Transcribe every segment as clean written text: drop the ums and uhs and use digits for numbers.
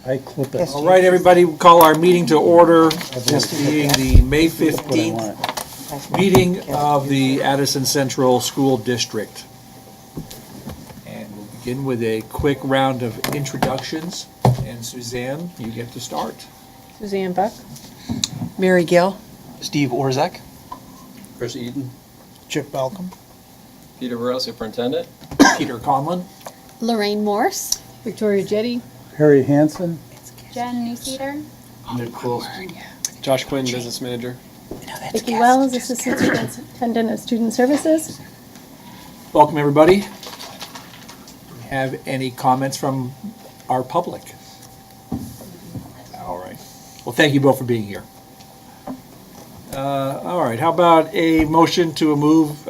I clip it. All right, everybody, we'll call our meeting to order. This being the May 15th meeting of the Addison Central School District. And we'll begin with a quick round of introductions. And Suzanne, you get to start. Suzanne Buck. Mary Gill. Steve Orzek. Chris Eaton. Chip Balcom. Peter Burrell, Superintendent. Peter Conlon. Lorraine Morse, Victoria Jetty. Harry Hansen. Jen Newseeder, Nick Quills. Josh Quinn, Business Manager. Vicki Wells, Assistant Superintendent of Student Services. Welcome, everybody. Have any comments from our public? All right. Well, thank you both for being here. All right, how about a motion to remove.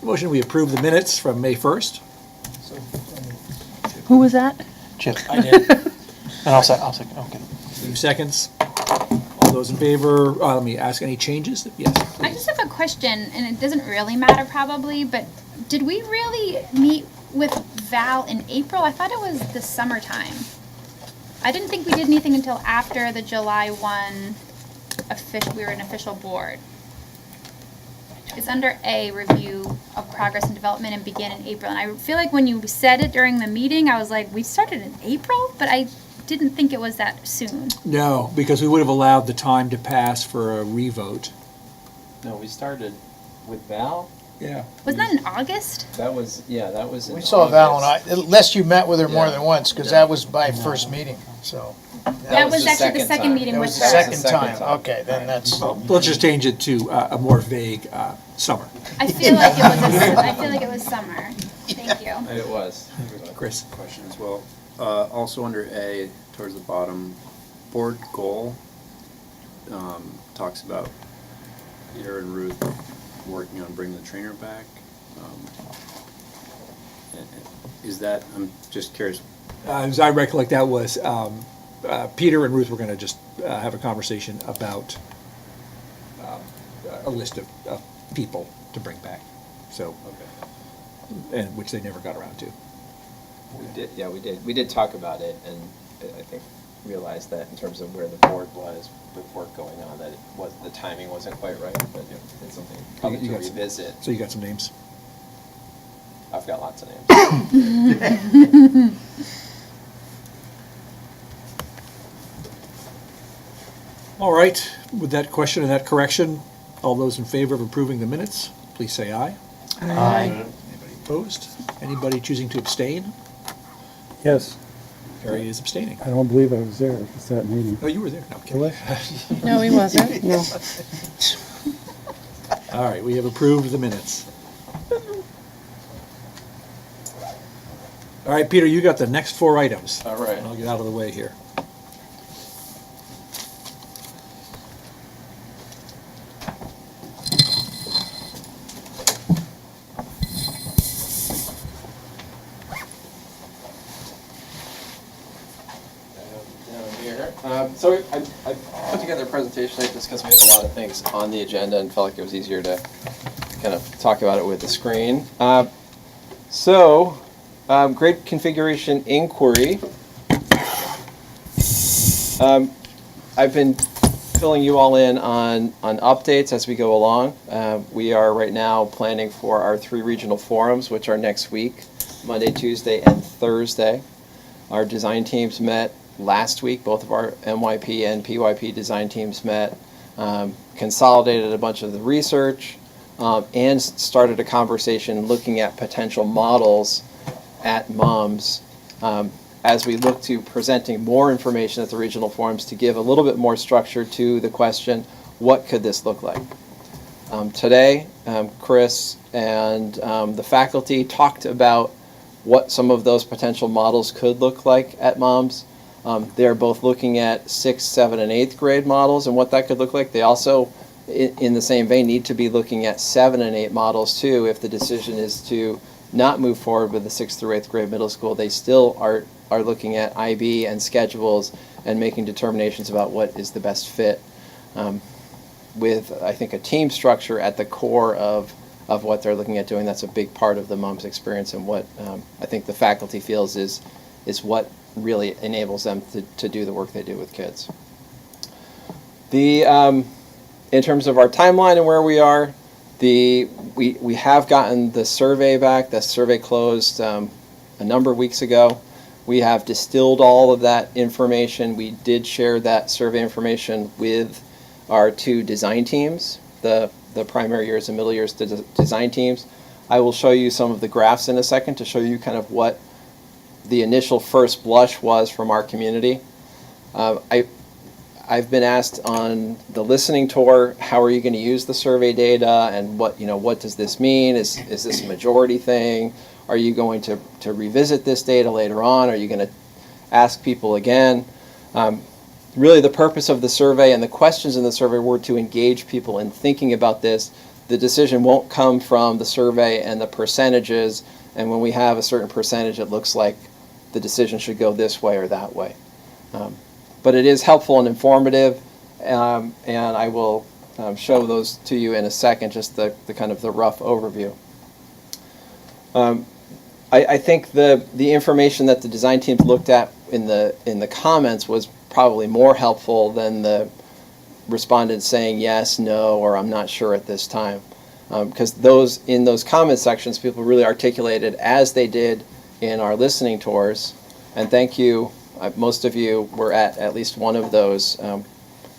Motion, we approve the minutes from May 1st. Who was that? Chip. I did. And I'll second. Okay. 2 seconds. All those in favor, let me ask, any changes? Yes. I just have a question, and it doesn't really matter probably, but did we really meet with Val in April? I thought it was the summertime. I didn't think we did anything until after the July 1 we were an official board. It's under A, review of progress and development, and begin in April. And I feel like when you said it during the meeting, I was like, we started in April? But I didn't think it was that soon. No, because we would have allowed the time to pass for a revote. No, we started with Val. Yeah. Wasn't that in August? That was in We saw Val and I, August. unless you met with her more Yeah. than once, because that was my first meeting, so. That was actually the second time. meeting That with was the her. second Second time, time. okay, then that's, Well, let's just change it to a more vague summer. I feel like it was summer. Thank you. It was. Chris. Question as well. Also under A, towards the bottom, board goal talks about Peter and Ruth working on bringing the trainer back. Is that, I'm just curious. As I recollect, that was Peter and Ruth were going to just have a conversation about a list of people to bring back. So, and which they never got around to. We did. Yeah, we did. We did talk about it, and I think realized that in terms of where the board was with work going on, that the timing wasn't quite right. But it's something probably You to got some- revisit. So you got some names. I've got lots of names. All right, with that question and that correction, all those in favor of approving the minutes, please say aye. Aye. Anybody opposed? Anybody choosing to abstain? Yes, Harry is abstaining. I don't believe I was there. It was that meeting. Oh, you were there. No, I'm kidding. Was No, he wasn't. No. All right, we have approved the minutes. All right, Peter, you got the next 4 items. All right. I'll get out of the way here. Down here. So I put together a presentation just because we have a lot of things on the agenda and felt like it was easier to kind of talk about it with the screen. Grade configuration inquiry. I've been filling you all in on updates as we go along. We are right now planning for our 3 regional forums, which are next week, Monday, Tuesday, and Thursday. Our design teams met last week. Both of our MYP and PYP design teams met, consolidated a bunch of the research, and started a conversation looking at potential models at MUMS as we look to presenting more information at the regional forums to give a little bit more structure to the question, what could this look like? Today, Chris and the faculty talked about what some of those potential models could look like at MUMS. They're both looking at 6th, 7th, and 8th grade models and what that could look like. They also, in the same vein, need to be looking at 7 and 8 models too if the decision is to not move forward with the 6th through 8th grade middle school. They still are looking at IB and schedules and making determinations about what is the best fit with, I think, a team structure at the core of of what they're looking at doing. That's a big part of the mom's experience, and what I think the faculty feels is what really enables them to do the work they do with kids. In terms of our timeline and where we are, we have gotten the survey back. The survey closed a number of weeks ago. We have distilled all of that information. We did share that survey information with our two design teams, the primary years and middle years design teams. I will show you some of the graphs in a second to show you kind of what the initial first blush was from our community. I've been asked on the listening tour, how are you going to use the survey data, and what does this mean? Is this a majority thing? Are you going to revisit this data later on? Are you going to ask people again? Really, the purpose of the survey and the questions in the survey were to engage people in thinking about this. The decision won't come from the survey and the percentages, and when we have a certain percentage, it looks like the decision should go this way or that way. But it is helpful and informative, and I will show those to you in a second, just the kind of the rough overview. I think the information that the design teams looked at in the comments was probably more helpful than the respondents saying yes, no, or I'm not sure at this time. Because in those comment sections, people really articulated, as they did in our listening tours, and thank you. Most of you were at least one of those, and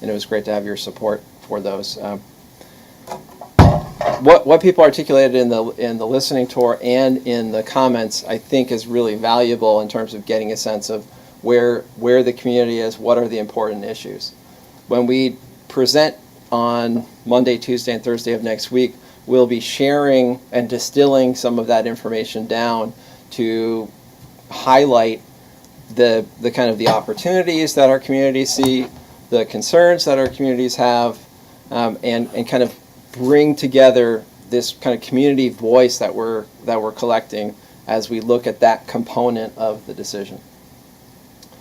it was great to have your support for those. What people articulated in the listening tour and in the comments, I think, is really valuable in terms of getting a sense of where the community is, what are the important issues. When we present on Monday, Tuesday, and Thursday of next week, we'll be sharing and distilling some of that information down to highlight the kind of the opportunities that our communities see, the concerns that our communities have, and kind of bring together this kind of community voice that we're collecting as we look at that component of the decision.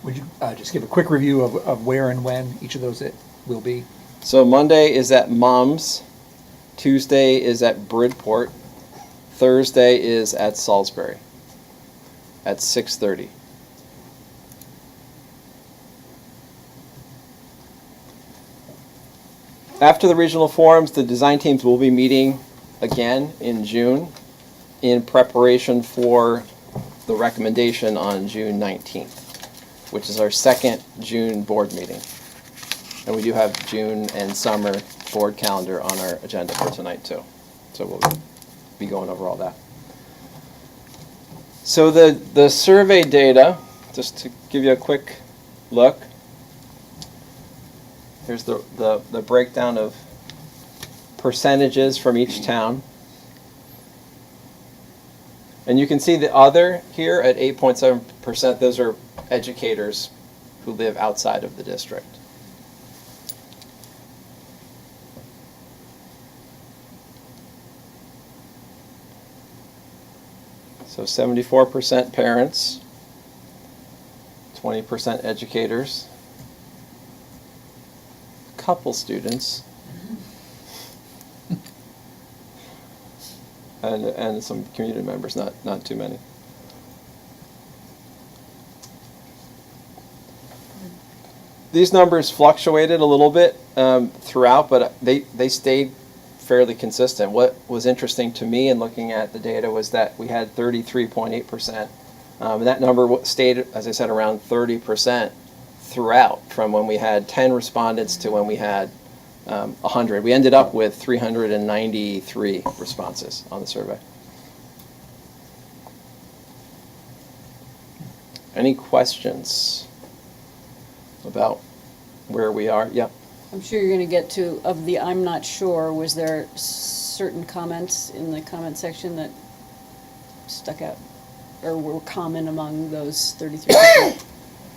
Would you just give a quick review of where and when each of those will be? So Monday is at Moms, Tuesday is at Bridport, Thursday is at Salisbury at 6:30. After the regional forums, the design teams will be meeting again in June in preparation for the recommendation on June 19th, which is our second June board meeting. And we do have June and summer board calendar on our agenda for tonight too. So we'll be going over all that. So the survey data, just to give you a quick look. Here's the breakdown of percentages from each town. And you can see the other here at 8.7%. Those are educators who live outside of the district. So 74% parents, 20% educators, a couple students, and some community members, not too many. These numbers fluctuated a little bit throughout, but they stayed fairly consistent. What was interesting to me in looking at the data was that we had 33.8%, and that number stayed, as I said, around 30% throughout, from when we had 10 respondents to when we had 100. We ended up with 393 responses on the survey. Any questions about where we are? Yep. I'm sure you're going to get to, of the I'm not sure, was there certain comments in the comment section that stuck out or were common among those 33%?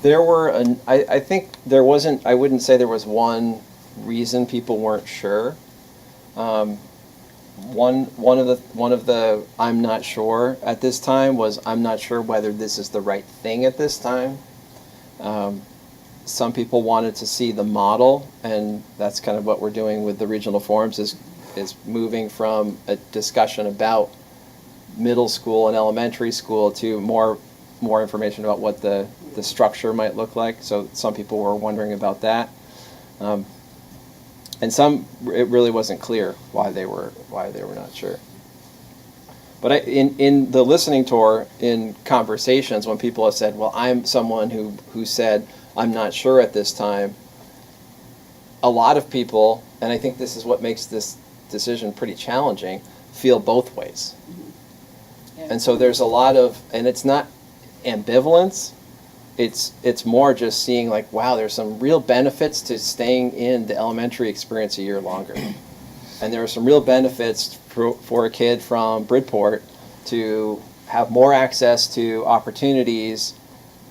There were, I think there wasn't, I wouldn't say there was one reason people weren't sure. One of the I'm not sure at this time was I'm not sure whether this is the right thing at this time. Some people wanted to see the model, and that's kind of what we're doing with the regional forums, is is moving from a discussion about middle school and elementary school to more information about what the structure might look like. So some people were wondering about that. And some, it really wasn't clear why they were not sure. But in the listening tour, in conversations, when people have said, well, I'm someone who said, I'm not sure at this time, a lot of people, and I think this is what makes this decision pretty challenging, feel both ways. And so there's a lot of, and it's not ambivalence, it's more just seeing like, wow, there's some real benefits to staying in the elementary experience a year longer. And there are some real benefits for a kid from Bridport to have more access to opportunities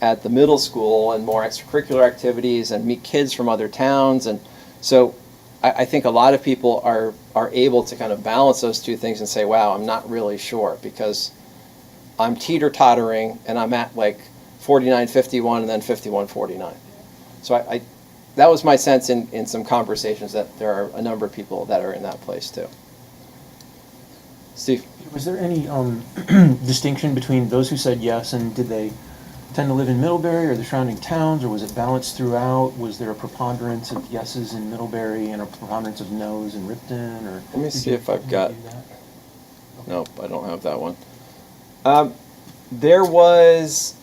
at the middle school and more extracurricular activities and meet kids from other towns. And so I think a lot of people are able to kind of balance those two things and say, wow, I'm not really sure because I'm teeter-tottering and I'm at like 49.51 and then 51.49. So I that was my sense in some conversations, that there are a number of people that are in that place too. Steve? Was there any distinction between those who said yes, and did they tend to live in Middlebury or the surrounding towns, or was it balanced throughout? Was there a preponderance of yeses in Middlebury and a preponderance of noes in Ripton? Or Let me see if I've got, nope, I don't have that one. There was,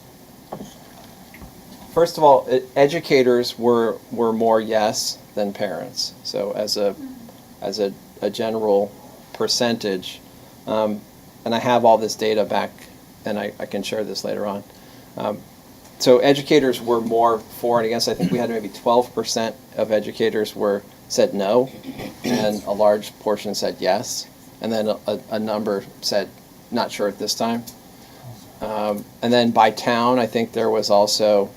first of all, educators were more yes than parents. So as a general percentage, and I have all this data back, and I can share this later on. So educators were more for and against. I think we had maybe 12% of educators said no, and a large portion said yes, and then a number said not sure at this time. And then by town, I think there was also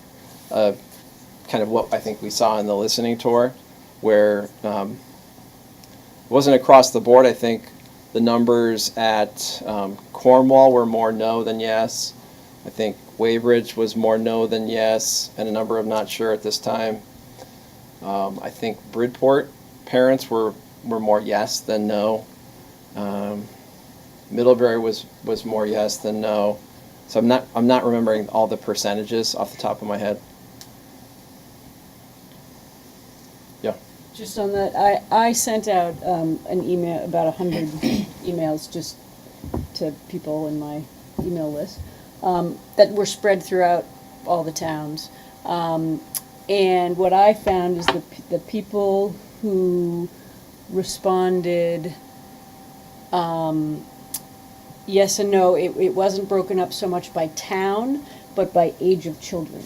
kind of what I think we saw in the listening tour, where it wasn't across the board. I think the numbers at Cornwall were more no than yes. I think Weybridge was more no than yes, and a number of not sure at this time. I think Bridport parents were more yes than no. Middlebury was more yes than no. So I'm not remembering all the percentages off the top of my head. Yeah. Just on that, I sent out an email, about 100 emails just to people in my email list that were spread throughout all the towns. And what I found is the people who responded yes and no, it wasn't broken up so much by town, but by age of children.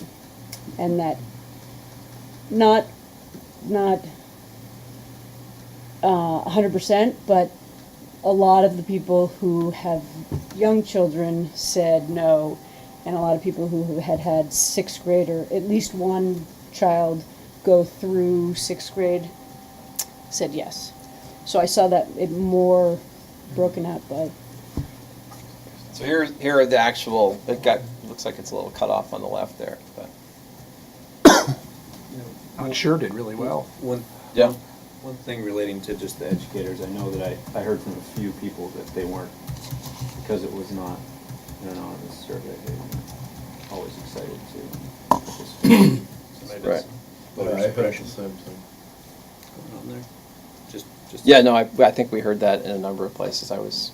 And that not 100%, but a lot of the people who have young children said no, and a lot of people who had sixth grade, or at least one child go through sixth grade, said yes. So I saw that it more broken out by. So here are the actual. Looks like it's a little cut off on the left there, but. Not sure did really well. Yeah. One thing relating to just the educators, I know that I heard from a few people that they weren't, because it was not an anonymous survey, they weren't always excited to participate. Right. But I heard the same thing. going on there. Just Yeah, no, I think we heard that in a number of places. I was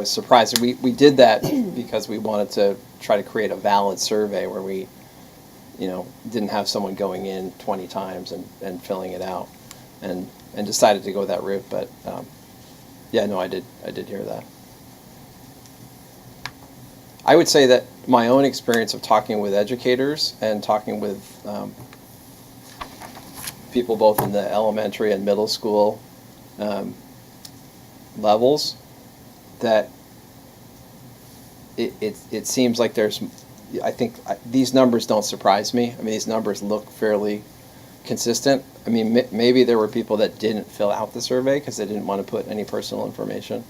surprised. We did that because we wanted to try to create a valid survey where we, didn't have someone going in 20 times and filling it out, and decided to go that route. But yeah, no, I did hear that. I would say that my own experience of talking with educators and talking with people both in the elementary and middle school levels, that it seems like there's, I think these numbers don't surprise me. I mean, these numbers look fairly consistent. I mean, maybe there were people that didn't fill out the survey because they didn't want to put any personal information.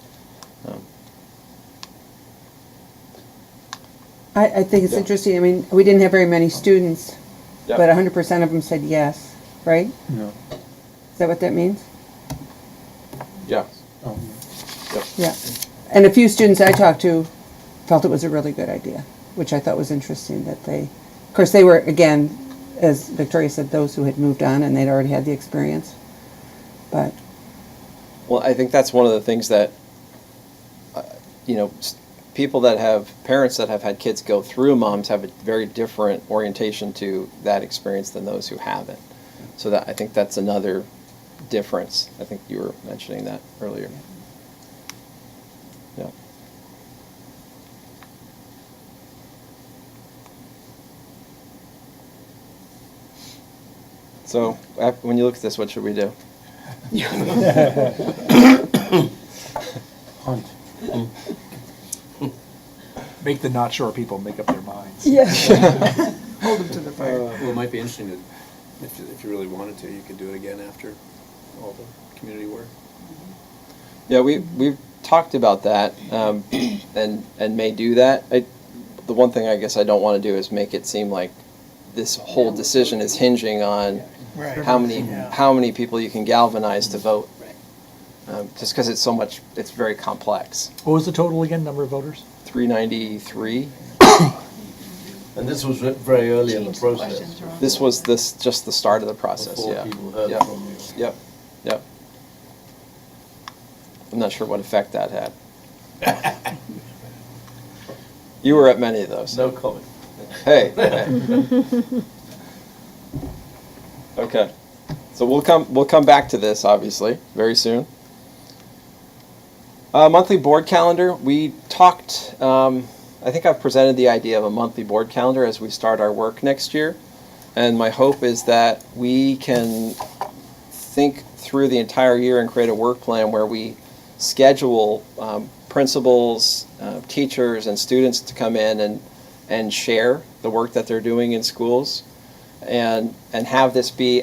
I think it's Yeah. interesting. I mean, we didn't have very many students, Yep. but 100% of them said yes, right? No. Is that what that means? Yeah. And a few students I talked to felt it was a really good idea, which I thought was interesting that they, of course, they were, again, as Victoria said, those who had moved on and they'd already had the experience. But Well, I think that's one of the things that, people that have, parents that have had kids go through moms have a very different orientation to that experience than those who haven't. So that, I think that's another difference. I think you were mentioning that earlier. Yeah. So, when you look at this, what should we do? Hunt. Make the not sure people make up their minds. Hold them to the fire. Well, it might be interesting to, if you really wanted to, you could do it again after all the community work. Yeah, we've talked about that, and may do that. The one thing I guess I don't want to do is make it seem like this whole decision is hinging on Right. how many people you can galvanize to vote. Just because it's very complex. What was the total again, number of voters? 393. And this was very early in the process. This was just the start of the process. Before Yeah. people heard Yep. from you. Yep. Yep. I'm not sure what effect that had. You were at many of those. No comment. Hey. Okay. So we'll come back to this obviously very soon. Monthly board calendar. We talked. I think I've presented the idea of a monthly board calendar as we start our work next year, and my hope is that we can think through the entire year and create a work plan where we schedule principals, teachers, and students to come in and share the work that they're doing in schools, and have this be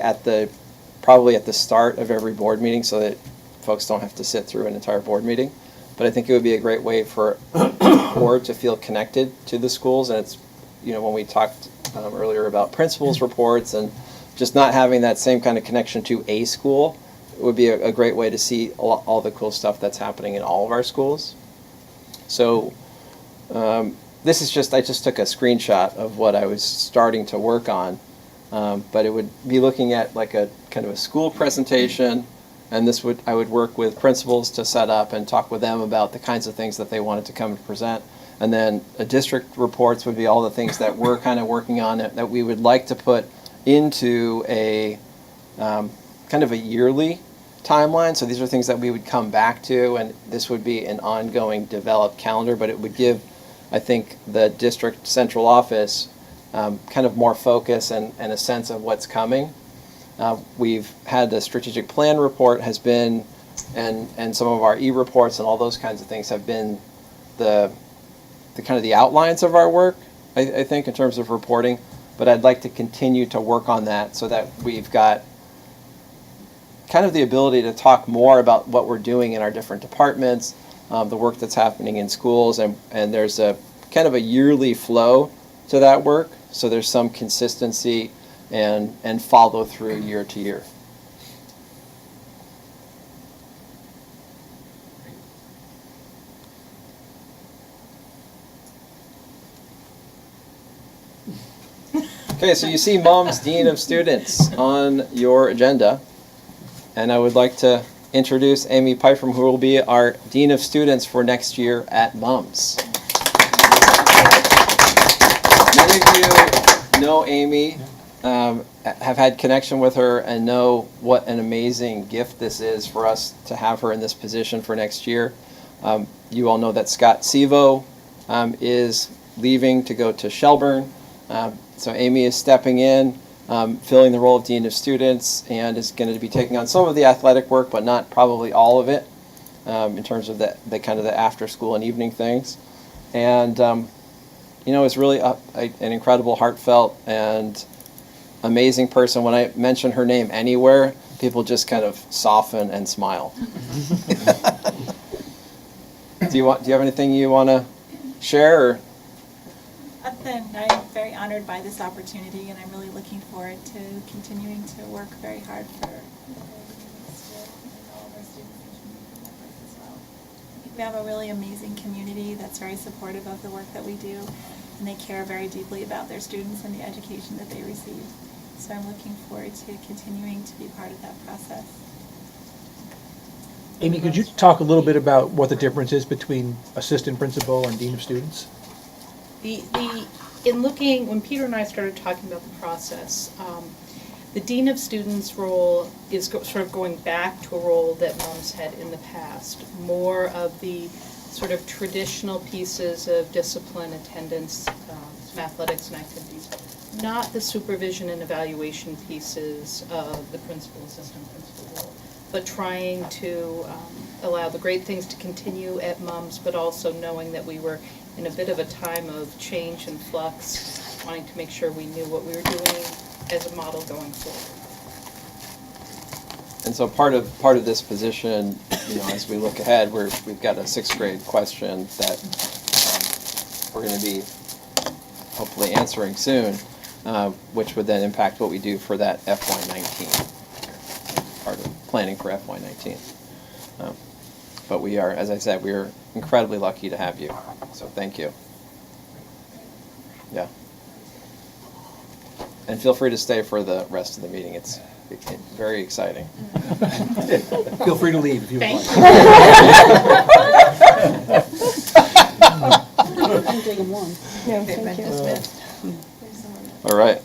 probably at the start of every board meeting so that folks don't have to sit through an entire board meeting. But I think it would be a great way for the board to feel connected to the schools. And it's, when we talked earlier about principals reports and just not having that same kind of connection to a school, it would be a great way to see all the cool stuff that's happening in all of our schools. So this is I just took a screenshot of what I was starting to work on. But it would be looking at like a kind of a school presentation, and I would work with principals to set up and talk with them about the kinds of things that they wanted to come and present. And then district reports would be all the things that we're kind of working on that we would like to put into a kind of a yearly timeline. So these are things that we would come back to, and this would be an ongoing developed calendar, but it would give, I think, the district central office kind of more focus and a sense of what's coming. We've had the strategic plan report has been, and some of our e-reports and all those kinds of things have been the kind of the outlines of our work, I think, in terms of reporting. But I'd like to continue to work on that so that we've got kind of the ability to talk more about what we're doing in our different departments, the work that's happening in schools, and there's a kind of a yearly flow to that work, so there's some consistency and follow through year to year. Okay, so you see Mom's Dean of Students on your agenda, and I would like to introduce Amy Pyfrom, who will be our Dean of Students for next year at MUMS. Many of you know Amy, have had connection with her, and know what an amazing gift this is for us to have her in this position for next year. You all know that Scott Sevo is leaving to go to Shelburne. So Amy is stepping in, filling the role of Dean of Students, and is going to be taking on some of the athletic work, but not probably all of it, in terms of the kind of the after school and evening things. And it's really an incredible, heartfelt, and amazing person. When I mention her name anywhere, people just kind of soften and smile. Do you have anything you want to share? Or? Other than I'm very honored by this opportunity, and I'm really looking forward to continuing to work very hard for this year and all of our students and community members as well. We have a really amazing community that's very supportive of the work that we do, and they care very deeply about their students and the education that they receive. So I'm looking forward to continuing to be part of that process. Amy, could you talk a little bit about what the difference is between assistant principal and dean of students? When Peter and I started talking about the process, the dean of students role is sort of going back to a role that mums had in the past. More of the sort of traditional pieces of discipline, attendance, athletics and activities, not the supervision and evaluation pieces of the principal, assistant principal role, but trying to allow the great things to continue at mums, but also knowing that we were in a bit of a time of change and flux, wanting to make sure we knew what we were doing as a model going forward. And so part of this position, as we look ahead, we've got a sixth grade question that we're going to be hopefully answering soon, which would then impact what we do for that FY19, part of planning for FY19. But we are, as I said, we are incredibly lucky to have you. So thank you. Yeah. And feel free to stay for the rest of the meeting. It's very exciting. Feel free to leave if you would like. I'm taking one. No, thank you. All right.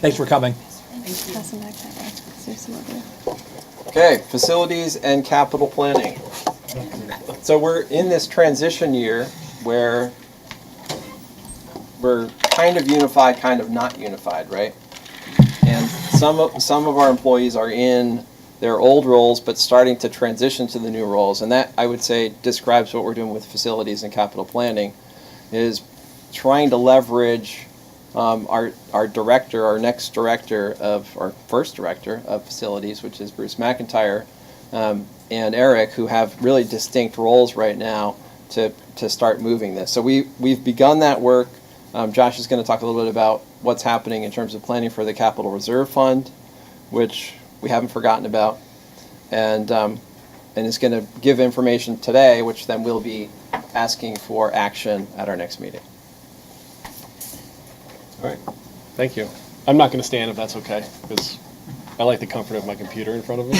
Thanks for coming. Pass them back that way. Is there some over there? Okay, facilities and capital planning. So we're in this transition year where we're kind of unified, kind of not unified, right? And some of our employees are in their old roles, but starting to transition to the new roles. And that, I would say, describes what we're doing with facilities and capital planning, is trying to leverage our director, our next director our first director of facilities, which is Bruce McIntyre, and Eric, who have really distinct roles right now to start moving this. So we've begun that work. Josh is going to talk a little bit about what's happening in terms of planning for the Capital Reserve Fund, which we haven't forgotten about, and is going to give information today, which then we'll be asking for action at our next meeting. All right, thank you. I'm not going to stand if that's okay, because I like the comfort of my computer in front of me.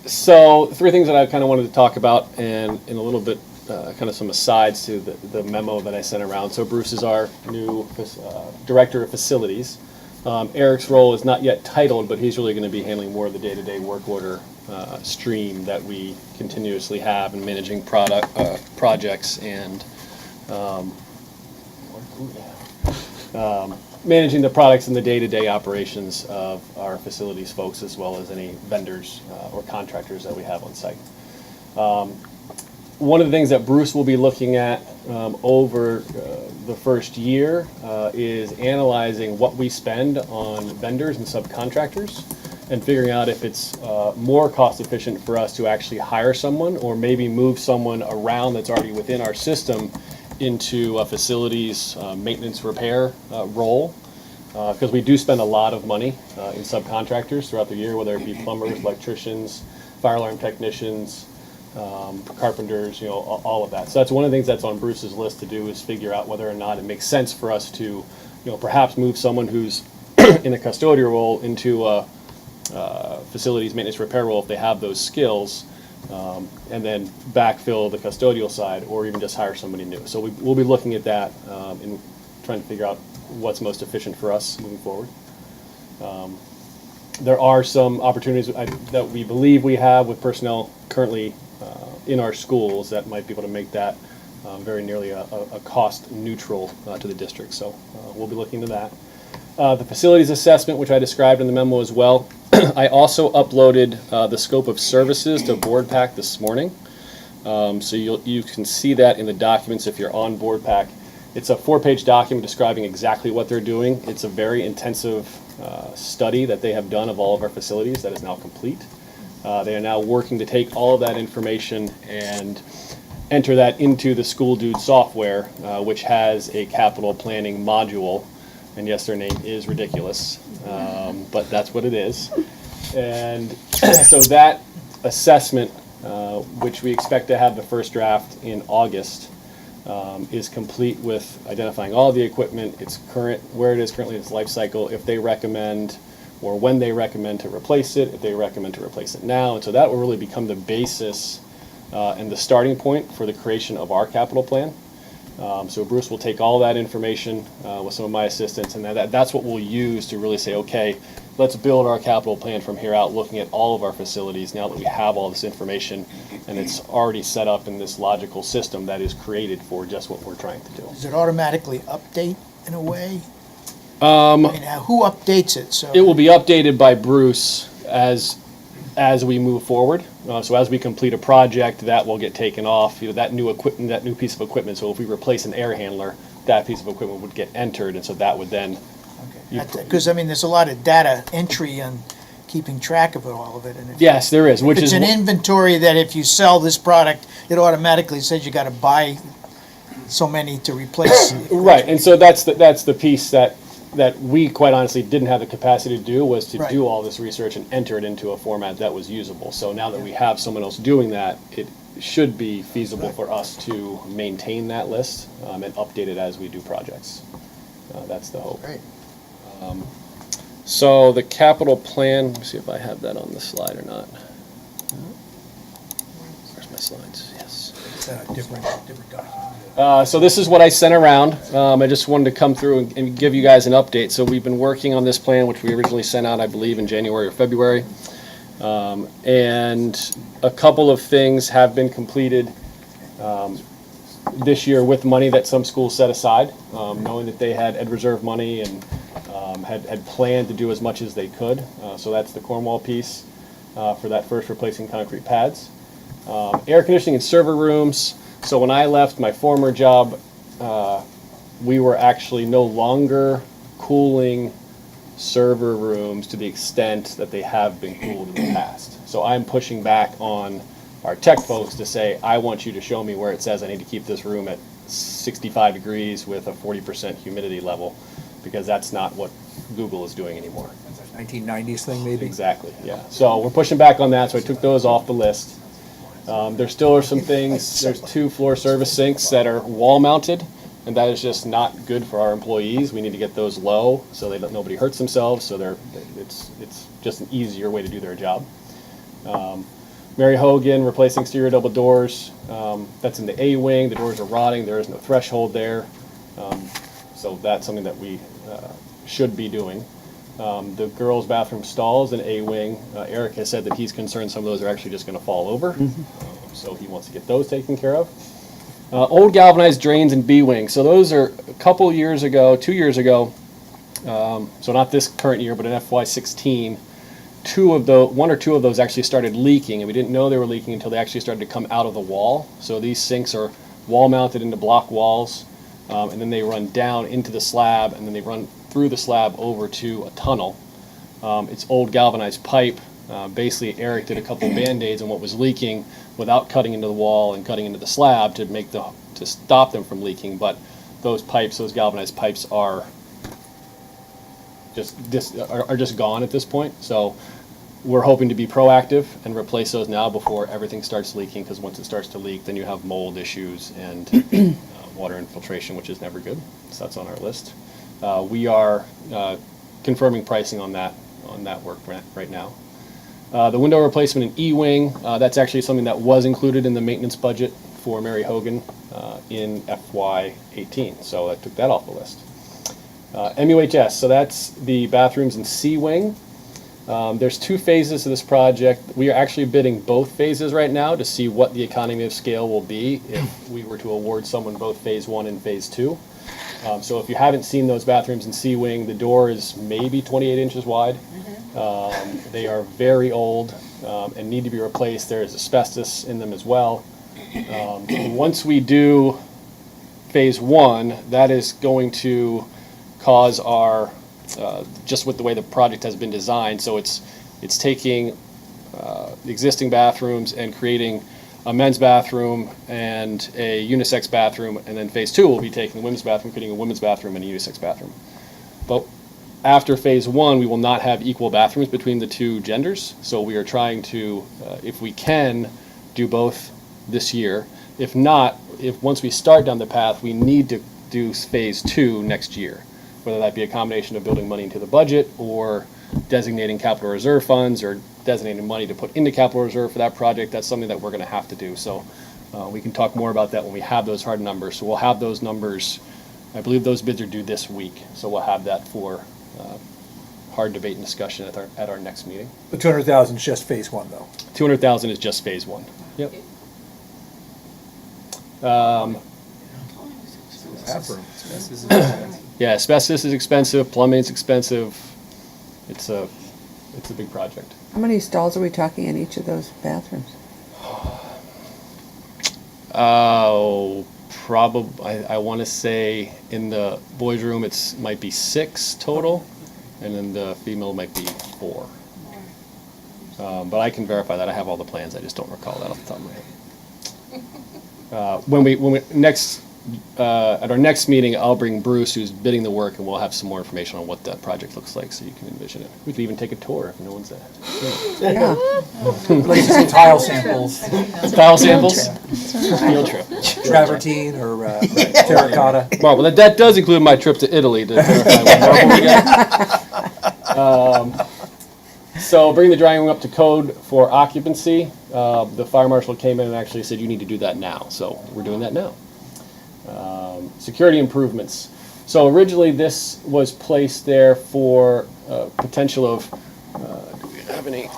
So 3 things that I kind of wanted to talk about, and in a little bit kind of some asides to the memo that I sent around. So Bruce is our new director of facilities. Eric's role is not yet titled, but he's really going to be handling more of the day-to-day work order stream that we continuously have in managing projects and managing the products and the day-to-day operations of our facilities folks, as well as any vendors or contractors that we have on site. One of the things that Bruce will be looking at over the first year is analyzing what we spend on vendors and subcontractors and figuring out if it's more cost efficient for us to actually hire someone or maybe move someone around that's already within our system into a facilities maintenance repair role, because we do spend a lot of money in subcontractors throughout the year, whether it be plumbers, electricians, fire alarm technicians, carpenters, all of that. So that's one of the things that's on Bruce's list to do, is figure out whether or not it makes sense for us to, perhaps move someone who's in a custodial role into a facilities maintenance repair role if they have those skills, and then backfill the custodial side, or even just hire somebody new. So we'll be looking at that and trying to figure out what's most efficient for us moving forward. There are some opportunities that we believe we have with personnel currently in our schools that might be able to make that very nearly a cost neutral to the district. So we'll be looking into that. The facilities assessment, which I described in the memo as well. I also uploaded the scope of services to BoardPack this morning. So you can see that in the documents if you're on BoardPack. It's a 4-page document describing exactly what they're doing. It's a very intensive study that they have done of all of our facilities that is now complete. They are now working to take all of that information and enter that into the School Dude software, which has a capital planning module. And yes, their name is ridiculous, but that's what it is. And so that assessment which we expect to have the first draft in August, is complete with identifying all the equipment, its current, where it is currently in its life cycle, if they recommend or when they recommend to replace it, if they recommend to replace it now. And so that will really become the basis and the starting point for the creation of our capital plan. So Bruce will take all that information with some of my assistants, and that's what we'll use to really say, okay, let's build our capital plan from here out, looking at all of our facilities now that we have all this information and it's already set up in this logical system that is created for just what we're trying to do. Does it automatically update in a way? I mean, who updates it? So It will be updated by Bruce as we move forward. So as we complete a project, that will get taken off. That new equipment, that new piece of equipment. So if we replace an air handler, that piece of equipment would get entered, and so that would then. because I mean, there's a lot of data entry and keeping track of all of it. And if, Yes, there is. Which if it's is an inventory that if you sell this product, it automatically says you got to buy so many to replace. right, and so that's the piece that we quite honestly didn't have the capacity to do, was to Right. do all this research and enter it into a format that was usable. So now that we have someone else doing that, it should be feasible for us to maintain that list and update it as we do projects. That's the hope. Great. So the capital plan, let me see if I have that on the slide or not. Where's my slides? Yes. It's a different document. So this is what I sent around. I just wanted to come through and give you guys an update. So we've been working on this plan, which we originally sent out, I believe, in January or February. And a couple of things have been completed this year with money that some schools set aside, knowing that they had ed reserve money and had planned to do as much as they could. So that's the Cornwall piece for that first replacing concrete pads. Air conditioning in server rooms. So when I left my former job, we were actually no longer cooling server rooms to the extent that they have been cooled in the past. So I'm pushing back on our tech folks to say, I want you to show me where it says I need to keep this room at 65 degrees with a 40% humidity level, because that's not what Google is doing anymore. 1990s thing, maybe? Exactly, yeah. So we're pushing back on that, so I took those off the list. There still are some things, there's 2 floor service sinks that are wall mounted, and that is just not good for our employees. We need to get those low so that nobody hurts themselves, so it's just an easier way to do their job. Mary Hogan replacing exterior double doors, that's in the A wing, the doors are rotting, there is no threshold there. So that's something that we should be doing. The girls' bathroom stalls in A wing, Eric has said that he's concerned some of those are actually just going to fall over. So he wants to get those taken care of. Old galvanized drains in B wing. So those are a couple years ago, 2 years ago, so not this current year, but in FY16, 1 or 2 of those actually started leaking, and we didn't know they were leaking until they actually started to come out of the wall. So these sinks are wall mounted into block walls, and then they run down into the slab, and then they run through the slab over to a tunnel. It's old galvanized pipe. Basically, Eric did a couple Band-Aids on what was leaking without cutting into the wall and cutting into the slab to stop them from leaking. But those pipes, those galvanized pipes, are just gone at this point. So we're hoping to be proactive and replace those now before everything starts leaking, because once it starts to leak, then you have mold issues and water infiltration, which is never good. So that's on our list. We are confirming pricing on that work right now. The window replacement in E-wing, that's actually something that was included in the maintenance budget for Mary Hogan in FY18, so I took that off the list. MUHS, so that's the bathrooms in C-wing. There's 2 phases to this project. We are actually bidding both phases right now to see what the economy of scale will be if we were to award someone both phase 1 and phase 2. So if you haven't seen those bathrooms in C-wing, the door is maybe 28 inches wide. They are very old and need to be replaced. There is asbestos in them as well. Once we do phase 1, that is going to cause our, just with the way the project has been designed, so it's taking existing bathrooms and creating a men's bathroom and a unisex bathroom, and then phase 2 will be taking the women's bathroom, creating a women's bathroom and a unisex bathroom. But after phase 1, we will not have equal bathrooms between the 2 genders, so we are trying to, if we can, do both this year. If not, if once we start down the path, we need to do phase 2 next year, whether that be a combination of building money into the budget or designating capital reserve funds or designating money to put into capital reserve for that project. That's something that we're going to have to do. So we can talk more about that when we have those hard numbers. So we'll have those numbers. I believe those bids are due this week. So we'll have that for hard debate and discussion at our next meeting. The 200,000 is just phase 1, though. 200,000 is just phase 1. Yep. Yeah, asbestos is expensive, plumbing's expensive. It's a big project. How many stalls are we talking in each of those bathrooms? Oh, probably, I want to say in the boys' room might be 6 total, and in the female might be 4. But I can verify that. I have all the plans. I just don't recall that off the top of my head. When we next at our next meeting, I'll bring Bruce, who's bidding the work, and we'll have some more information on what that project looks like, so you can envision it. We could even take a tour if no one's there. Yeah. Like some tile samples. Tile samples? Field trip. Travertine or terracotta. Marble. That does include my trip to Italy to verify what marble we got. So bring the drying room up to code for occupancy. The fire marshal came in and actually said you need to do that now. So we're doing that now. Security improvements. So originally this was placed there for potential of, do we have any,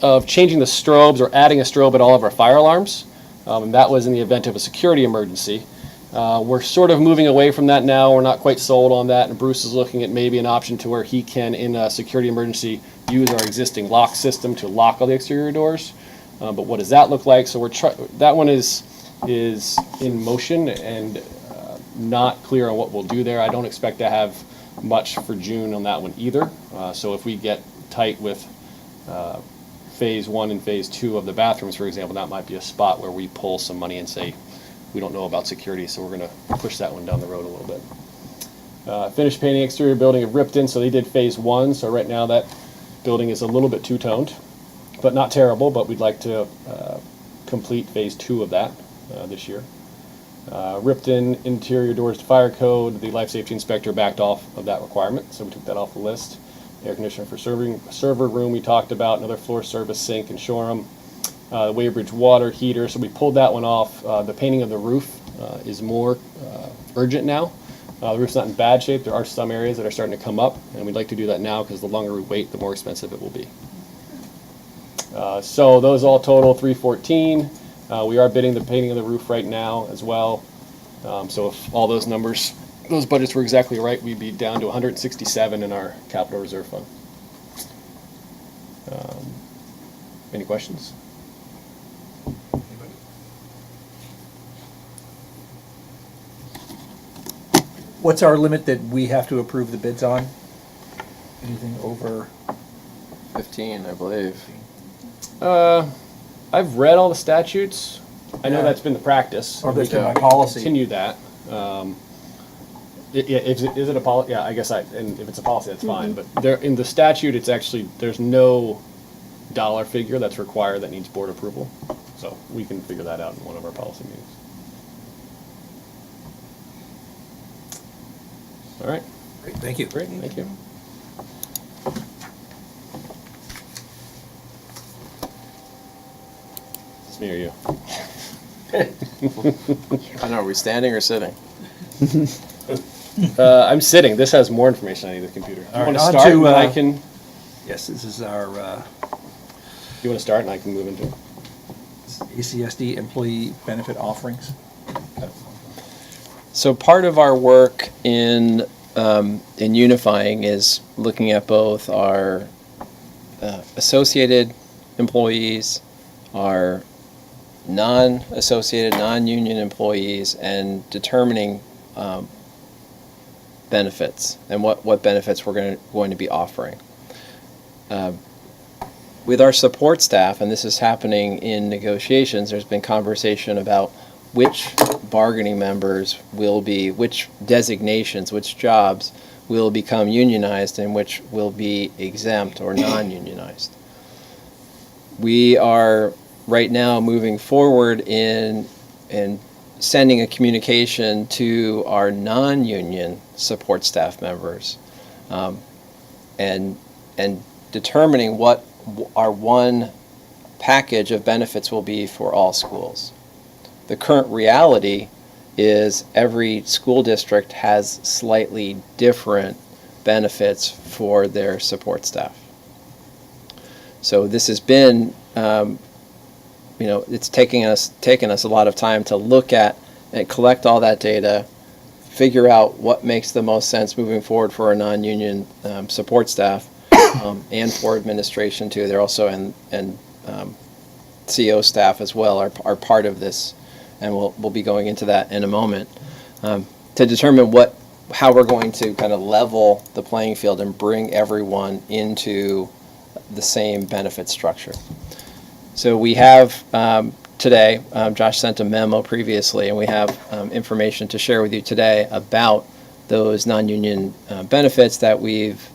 of changing the strobes or adding a strobe at all of our fire alarms. And that was in the event of a security emergency. We're sort of moving away from that now. We're not quite sold on that. And Bruce is looking at maybe an option to where he can, in a security emergency, use our existing lock system to lock all the exterior doors. But what does that look like? So that one is in motion and not clear on what we'll do there. I don't expect to have much for June on that one either. So if we get tight with phase 1 and phase 2 of the bathrooms, for example, that might be a spot where we pull some money and say, we don't know about security, so we're going to push that one down the road a little bit. Finished painting exterior building of Ripton, so they did phase 1, so right now that building is a little bit two-toned, but not terrible, but we'd like to complete phase 2 of that this year. Ripton interior doors to fire code, the life safety inspector backed off of that requirement, so we took that off the list. Air conditioner for server room we talked about, another floor service sink and showroom. The Waybridge water heater, so we pulled that one off. The painting of the roof is more urgent now. The roof's not in bad shape. There are some areas that are starting to come up, and we'd like to do that now because the longer we wait, the more expensive it will be. So those all total $314. We are bidding the painting of the roof right now as well. So if all those numbers, those budgets were exactly right, we'd be down to 167 in our capital reserve fund. Any questions? What's our limit that we have to approve the bids on? Anything over? 15, I believe. I've read all the statutes. I know that's been the practice. Or We that's been can my policy. Continue that. Is it a policy? Yeah, I guess and if it's a policy, that's fine. But there, in the statute, it's actually, there's no dollar figure that's required that needs board approval. So we can figure that out in one of our policy meetings. All right. Great, thank you. Great, thank you. It's me or you? I know, are we standing or sitting? I'm sitting. This has more information on either computer. You All want right, to on start to, and I can, Yes, this is our you want to start and I can move into it? ACSD employee benefit offerings. So part of our work in unifying is looking at both our associated employees, our non-associated, non-union employees, and determining benefits and what benefits we're going to be offering. With our support staff, and this is happening in negotiations, there's been conversation about which bargaining members will be, which designations, which jobs will become unionized and which will be exempt or non-unionized. We are right now moving forward in sending a communication to our non-union support staff members, and determining what our one package of benefits will be for all schools. The current reality is every school district has slightly different benefits for their support staff. So this has been, it's taken us a lot of time to look at and collect all that data, figure out what makes the most sense moving forward for our non-union support staff, and for administration too. They're also and CO staff as well are part of this, and we'll be going into that in a moment, to determine how we're going to kind of level the playing field and bring everyone into the same benefit structure. So we have today, Josh sent a memo previously, and we have information to share with you today about those non-union benefits that we've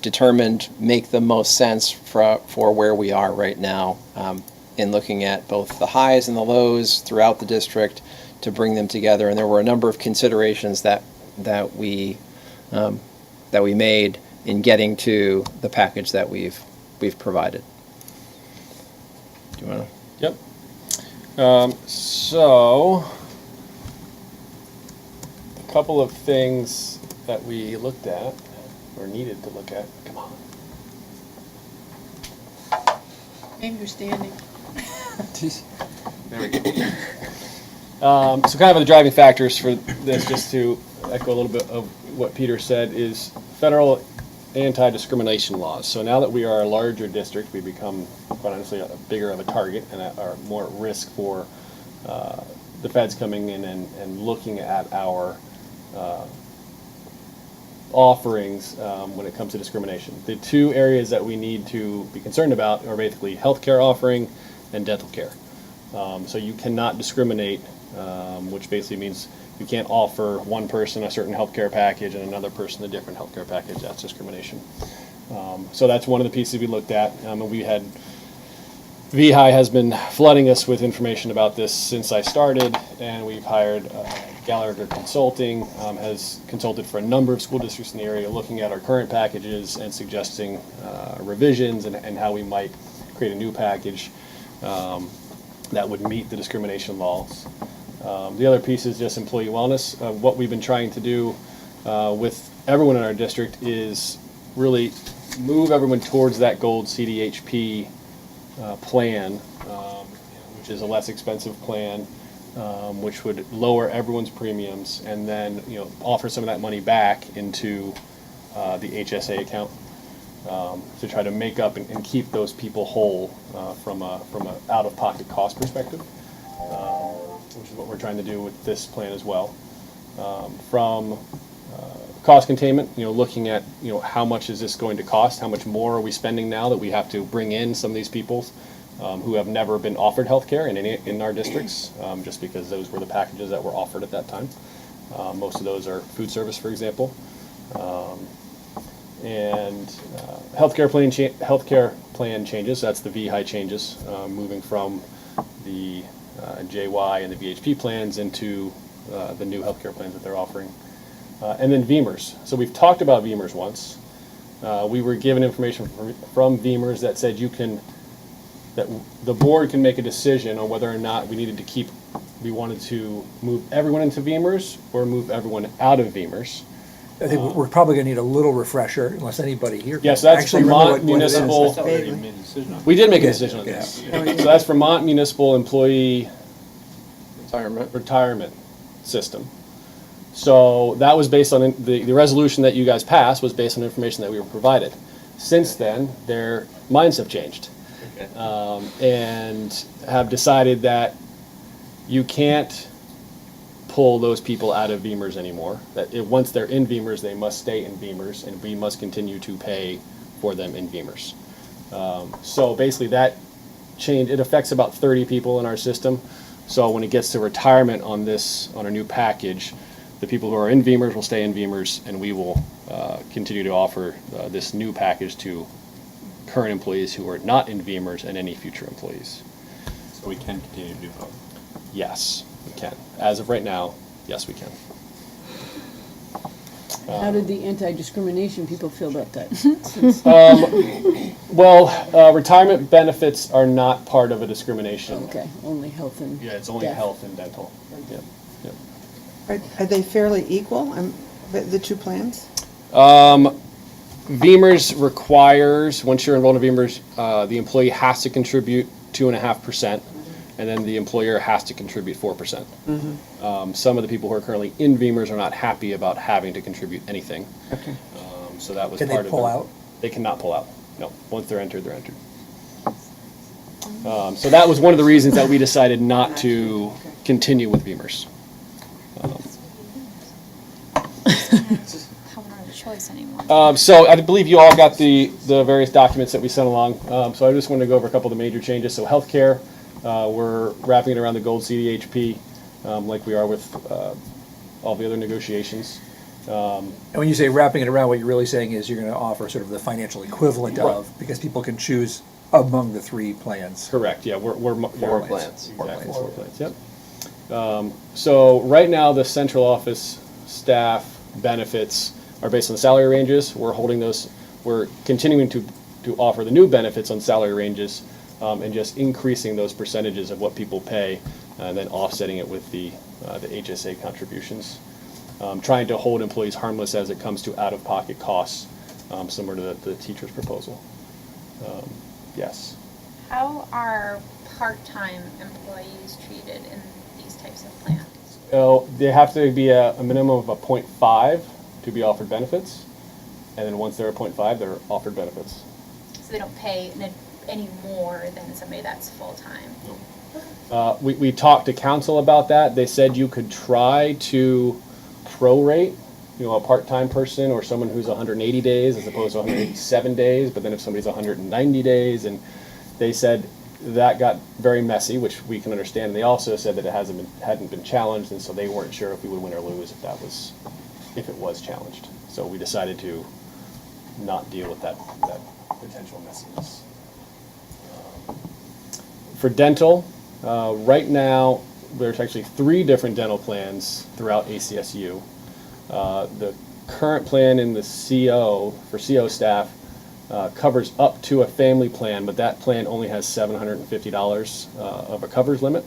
determined make the most sense for where we are right now, in looking at both the highs and the lows throughout the district to bring them together. And there were a number of considerations that we made in getting to the package that we've provided. Do you want to? Yep. So, a couple of things that we looked at, or needed to look at. Come on. Maybe you're standing. There we go. So kind of the driving factors for this, just to echo a little bit of what Peter said, is federal anti-discrimination laws. So now that we are a larger district, we become, quite honestly, a bigger of a target and are more at risk for the feds coming in and looking at our offerings when it comes to discrimination. The two areas that we need to be concerned about are basically healthcare offering and dental care. So you cannot discriminate, which basically means you can't offer one person a certain healthcare package and another person a different healthcare package. That's discrimination. So that's one of the pieces we looked at. And we had VHI has been flooding us with information about this since I started, and we've hired Gallagher Consulting, has consulted for a number of school districts in the area, looking at our current packages and suggesting revisions and how we might create a new package that would meet the discrimination laws. The other piece is just employee wellness. What we've been trying to do with everyone in our district is really move everyone towards that gold CDHP plan, which is a less expensive plan, which would lower everyone's premiums, and then offer some of that money back into the HSA account to try to make up and keep those people whole from a out-of-pocket cost perspective, which is what we're trying to do with this plan as well. From cost containment, looking at how much is this going to cost, how much more are we spending now that we have to bring in some of these people who have never been offered health care in our districts, just because those were the packages that were offered at that time. Most of those are food service, for example. And healthcare plan changes, that's the VHI changes, moving from the JY and the VHP plans into the new healthcare plans that they're offering. And then VEMRs. So we've talked about VEMRs once. We were given information from VEMRs that said that the board can make a decision on whether or not we wanted to move everyone into VEMRs or move everyone out of VEMRs. I think we're probably going to need a little refresher, unless anybody here. Yes, that's actually remember Vermont Municipal. We did make a decision on this. So that's Vermont Municipal Employee Retirement System. So that was based on the resolution that you guys passed was based on information that we were provided. Since then, their minds have changed, and have decided that you can't pull those people out of VEMRs anymore. That once they're in VEMRs, they must stay in VEMRs, and we must continue to pay for them in VEMRs. So basically, that change, it affects about 30 people in our system. So when it gets to retirement on our new package, the people who are in VEMRs will stay in VEMRs, and we will continue to offer this new package to current employees who are not in Beamers and any future employees. So we can continue to do both. Yes, we can. As of right now, yes, we can. How did the anti-discrimination people feel about that? Retirement benefits are not part of a discrimination. Okay, only health and Yeah, it's only death. health and dental. Yep, yep. Are they fairly equal, the two plans? Beamers requires, once you're enrolled in Beamers, the employee has to contribute 2.5%, and then the employer has to contribute 4%. Some of the people who are currently in Beamers are not happy about having to contribute anything. Okay. So that was Can they part of pull their- out? They cannot pull out. No, once they're entered, they're entered. So that was one of the reasons that we decided not to continue with Beamers. Have no choice anymore. So I believe you all got the various documents that we sent along. So I just wanted to go over a couple of the major changes. So healthcare, we're wrapping it around the gold CDHP, like we are with all the other negotiations. And when you say wrapping it around, what you're really saying is you're going to offer sort of the financial equivalent of, because people can choose among the 3 plans. Correct, yeah, we're. 4 plans. Exactly, 4 plans, yep. So right now, the central office staff benefits are based on the salary ranges. We're holding those, we're continuing to offer the new benefits on salary ranges, and just increasing those percentages of what people pay, and then offsetting it with the HSA contributions. Trying to hold employees harmless as it comes to out-of-pocket costs, similar to the teacher's proposal. Yes. How are part-time employees treated in these types of plans? So they have to be a minimum of a 0.5 to be offered benefits, and then once they're a 0.5, they're offered benefits. So they don't pay any more than somebody that's full-time? We talked to council about that. They said you could try to prorate, a part-time person or someone who's 180 days as opposed to 187 days, but then if somebody's 190 days, and they said that got very messy, which we can understand. And they also said that it hadn't been challenged, and so they weren't sure if we would win or lose if it was challenged. So we decided to not deal with that potential messiness. For dental, right now, there's actually 3 different dental plans throughout ACSU. The current plan in the CO, for CO staff, covers up to a family plan, but that plan only has $750 of a coverage limit.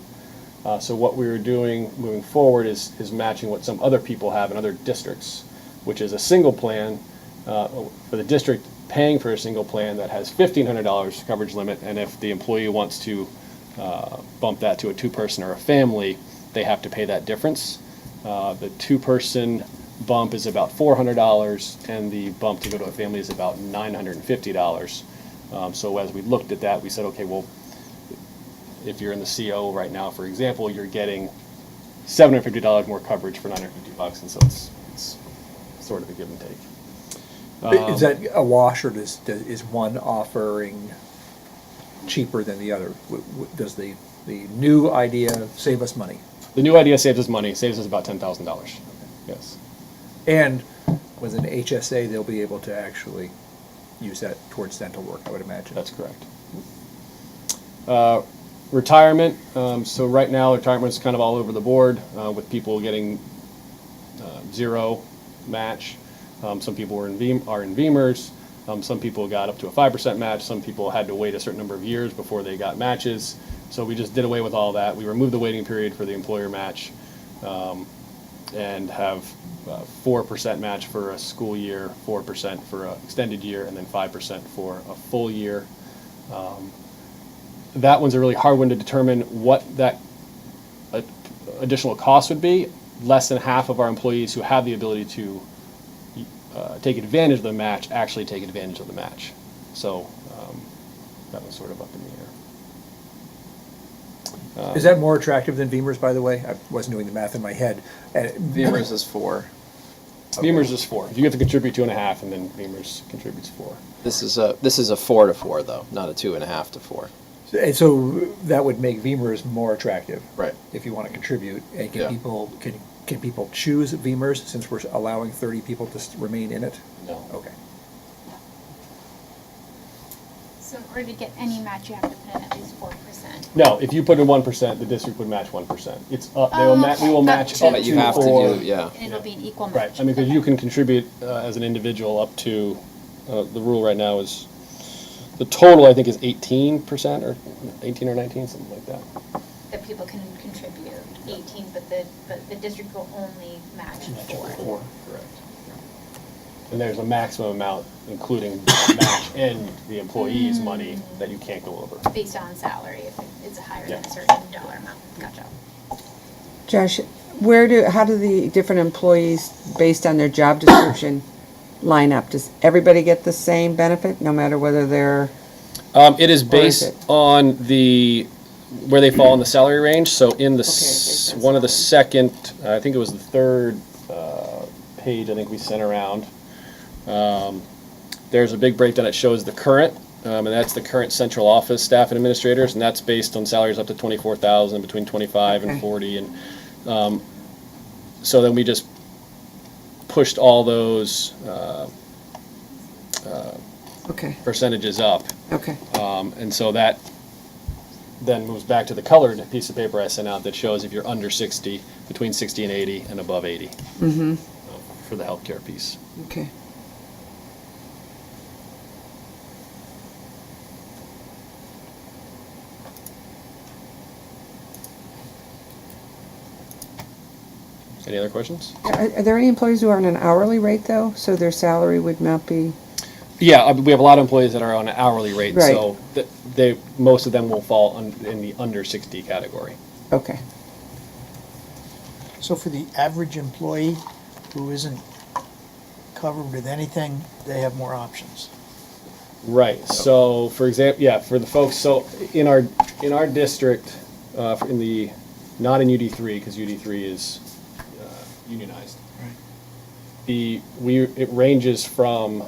So what we were doing moving forward is matching what some other people have in other districts, which is a single plan for the district paying for a single plan that has $1,500 coverage limit, and if the employee wants to bump that to a 2-person or a family, they have to pay that difference. The 2-person bump is about $400, and the bump to go to a family is about $950. So as we looked at that, we said, okay, well, if you're in the CO right now, for example, you're getting $750 more coverage for $950, and so it's sort of a give and take. Is that a wash, or is one offering cheaper than the other? Does the new idea save us money? The new idea saves us money, saves us about $10,000, yes. And with an HSA, they'll be able to actually use that towards dental work, I would imagine. That's correct. Retirement, so right now retirement's kind of all over the board, with people getting 0 match. Some people are in Beamers. Some people got up to a 5% match. Some people had to wait a certain number of years before they got matches. So we just did away with all that. We removed the waiting period for the employer match, and have 4% match for a school year, 4% for an extended year, and then 5% for a full year. That one's a really hard one to determine what that additional cost would be. Less than half of our employees who have the ability to take advantage of the match actually take advantage of the match. So that was sort of up in the air. Is that more attractive than Beamers, by the way? I wasn't doing the math in my head. Beamers is 4. Beamers is 4. You have to contribute 2.5, and then Beamers contributes 4. This is a 4 to 4 though, not a 2.5 to 4. And so that would make Beamers more attractive. Right. If you want to contribute. And Yeah. can people choose Beamers since we're allowing 30 people to remain in it? No. Okay. order to get any match, you have to put in at least 4%. No, if you put in 1%, the district would match 1%. It's up, we will Up match to. up But you to have to four. do, yeah. And it'll be an equal match. Right, I mean, because you can contribute as an individual up to, the rule right now is, the total I think is 18% or 18 or 19, something like that. That people can contribute 18, but the district will only match 4. Correct. And there's a maximum amount, including the match and the employee's money, that you can't go over. Based on salary, if it's higher Yeah. than a certain dollar amount. Gotcha. Josh, how do the different employees, based on their job description, line up? Does everybody get the same benefit, no matter whether they're, It is Or is based it- on where they fall in the salary range, so in the, Okay, one of the second, I think it was the third page I think we sent around, there's a big breakdown that shows the current, and that's the current central office staff and administrators, and that's based on salaries up to 24,000, between 25 and Okay. 40, and so then we just pushed all those okay, percentages up. okay, And so that then moves back to the colored piece of paper I sent out that shows if you're under 60, between 60 and 80, and above 80 for the healthcare piece. okay. Any other questions? Are there any employees who are on an hourly rate, though, so their salary would not be? Yeah, we have a lot of employees that are on an hourly rate, Right. so most of them will fall in the under 60 category. Okay, So for the average employee who isn't covered with anything, they have more options. Right, so for example, yeah, for the folks, so in our district, in the, not in UD3, because UD3 is unionized. Right. It ranges from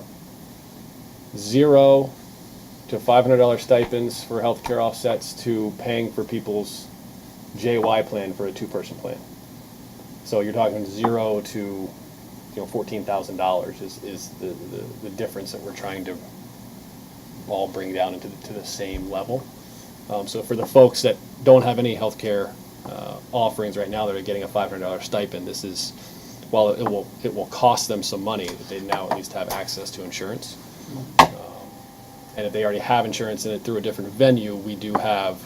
0 to $500 stipends for healthcare offsets to paying for people's JY plan for a two-person plan. So you're talking 0 to, $14,000 is the difference that we're trying to all bring down into to the same level. So for the folks that don't have any healthcare offerings right now that are getting a $500 stipend, this is, while it will cost them some money, they now at least have access to insurance. And if they already have insurance in it through a different venue, we do have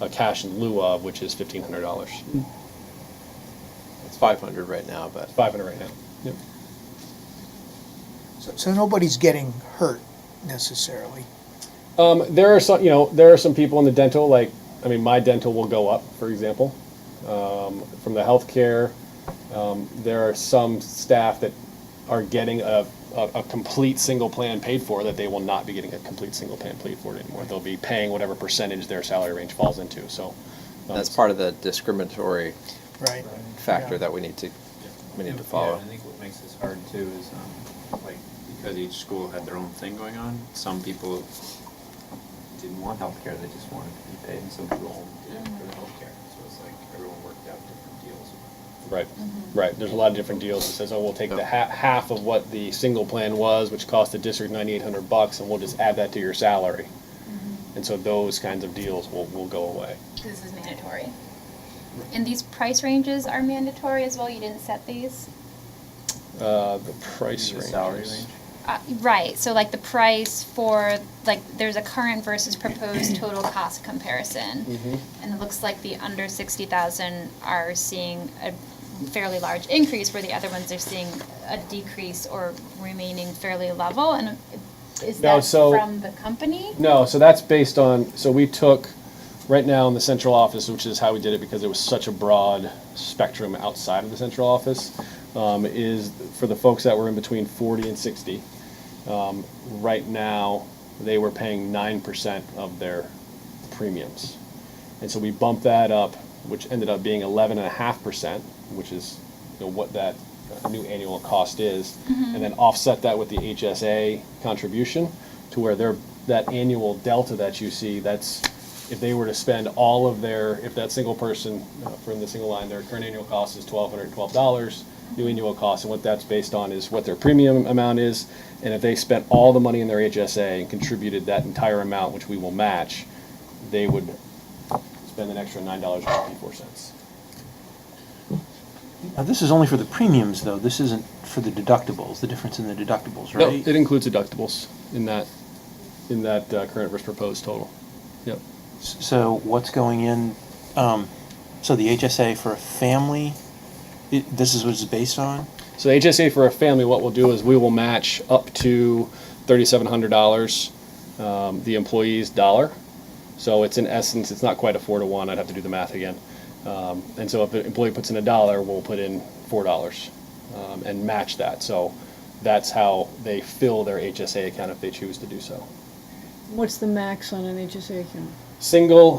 a cash in lieu of, which is $1,500. It's 500 right now, but. 500 right now. Yep. So nobody's getting hurt necessarily. There are some people in the dental, my dental will go up, for example. From the healthcare, there are some staff that are getting a complete single plan paid for that they will not be getting a complete single plan paid for anymore. They'll be paying whatever percentage their salary range falls into, so. That's part of the discriminatory Right. factor Yeah. that we need to follow. Yeah, I think what makes this hard too is, because each school had their own thing going on, some people didn't want healthcare, they just wanted to be paid, and some people did it for the healthcare. So it's like everyone worked out different deals. Right, right. There's a lot of different deals that says, we'll take the half of what the single plan was, which cost the district $9,800, and we'll just add that to your salary. And so those kinds of deals will go away. This is mandatory. And these price ranges are mandatory as well? You didn't set these? The price The range. salary range? Right, so like the price for, there's a current versus proposed total cost comparison. And it looks like the under 60,000 are seeing a fairly large increase, where the other ones are seeing a decrease or remaining fairly level. And is No, that so- from the company? No, so that's based on, so we took, right now in the central office, which is how we did it because it was such a broad spectrum outside of the central office, is for the folks that were in between 40 and 60. Right now, they were paying 9% of their premiums. And so we bumped that up, which ended up being 11.5%, which is what that new annual cost is, and then offset that with the HSA contribution to where that annual delta that you see, that's if they were to spend all of their, if that single person from the single line, their current annual cost is $1,212, new annual cost, and what that's based on is what their premium amount is. And if they spent all the money in their HSA and contributed that entire amount, which we will match, they would spend an extra $9.54. Now, this is only for the premiums, though. This isn't for the deductibles, the difference in the deductibles, No, right? it includes deductibles in that current versus proposed total. Yep. So what's going in, so the HSA for a family, this is what it's based on? So the HSA for a family, what we'll do is we will match up to $3,700 the employee's dollar. So it's in essence, it's not quite a 4-to-1. I'd have to do the math again. And so if the employee puts in $1, we'll put in $4 and match that. So that's how they fill their HSA account if they choose to do so. What's the max on an HSA account? Single,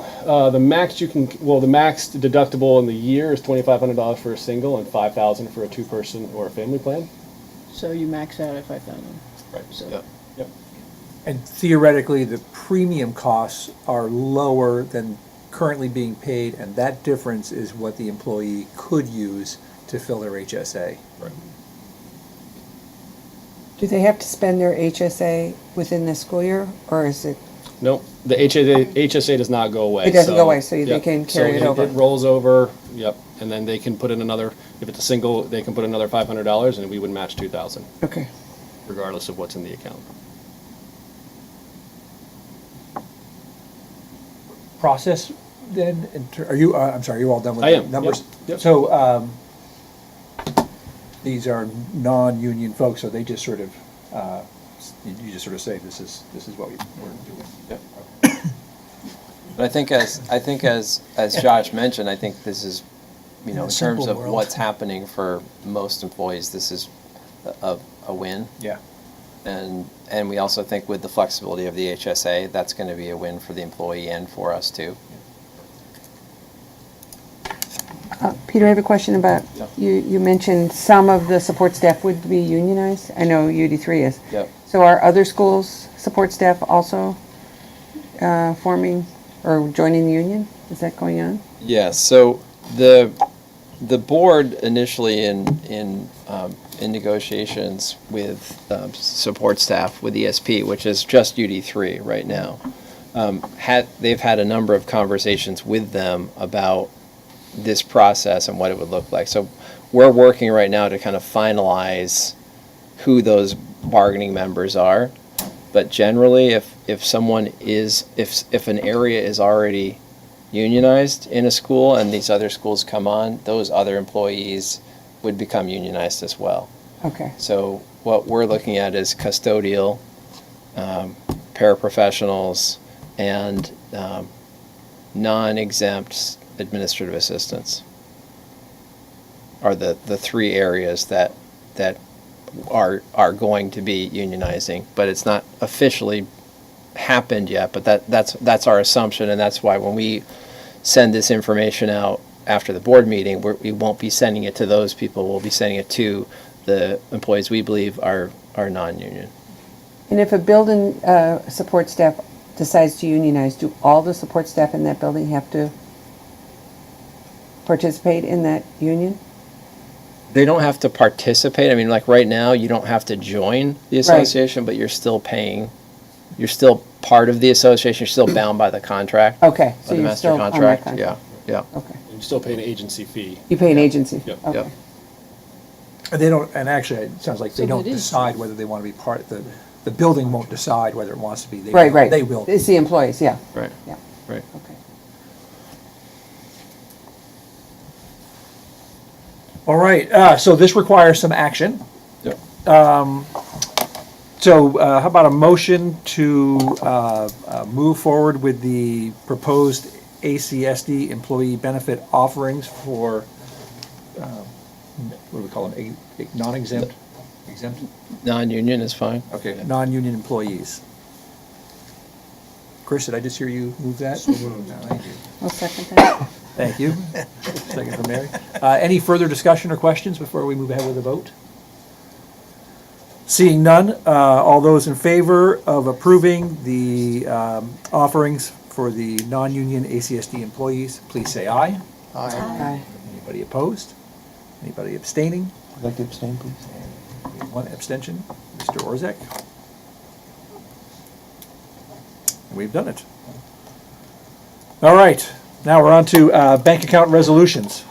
the max the max deductible in the year is $2,500 for a single and $5,000 for a 2-person or a family plan. So you max out at 5,000. Right. So Yep. Yep. And theoretically, the premium costs are lower than currently being paid, and that difference is what the employee could use to fill their HSA. Right. Do they have to spend their HSA within the school year, or is it? No, the HSA does not go away. It doesn't go away, so they yep. can carry it over. It rolls over, yep, and then they can put in another, if it's a single, they can put another $500 and we would match $2,000, Okay. regardless of what's in the account. Process then, are you, I'm sorry, are you all done with I the am, numbers? yep, yep. So, these are non-union folks, so they just sort of, you just sort of say, this is what we're doing. Yep. But I think as Josh mentioned, I think this is, you know, In a in terms simple of world. what's happening for most employees, this is a win. Yeah. And we also think with the flexibility of the HSA, that's going to be a win for the employee and for us too. Peter, I have a question about, you mentioned some of the support staff would be unionized. I know UD3 is. Yep. So are other schools' support staff also forming or joining the union? Is that going on? Yes, so the board initially in negotiations with support staff with ESP, which is just UD3 right now, they've had a number of conversations with them about this process and what it would look like. So we're working right now to kind of finalize who those bargaining members are. But generally, if someone is, if an area is already unionized in a school and these other schools come on, those other employees would become unionized as well. Okay. So what we're looking at is custodial, paraprofessionals, and non-exempt administrative assistants are the three areas that are going to be unionizing, but it's not officially happened yet. But that's our assumption, and that's why when we send this information out after the board meeting, we won't be sending it to those people. We'll be sending it to the employees we believe are non-union. And if a building support staff decides to unionize, do all the support staff in that building have to participate in that union? They don't have to participate. I mean, like right now, you don't have to join the association, but you're still paying. You're still part of the association. You're still bound by the contract. Okay, so by the you're master still on that contract. contract. Yeah. Okay. You still pay an agency fee. You pay an agency? Yep. Okay. Yep. And they don't, and actually, it sounds like they So don't it is- decide whether they want to be part, the building won't decide whether it wants to be. They Right, will- right. They will. It's the employees, yeah. Right. Yeah. Right. Okay. All right, so this requires some action. Yep. So how about a motion to move forward with the proposed ACSD employee benefit offerings for, what do we call them, non-exempt, exempt? Non-union is fine. Okay, non-union employees. Chris, did I just hear you move that? Thank you. I'll second that. Thank you. Second from Mary. Any further discussion or questions before we move ahead with the vote? Seeing none, all those in favor of approving the offerings for the non-union ACSD employees, please say aye. Aye. Anybody opposed? Anybody abstaining? Would you like to abstain, please? One abstention, Mr. Orzek. And we've done it. All right, now we're on to bank account resolutions.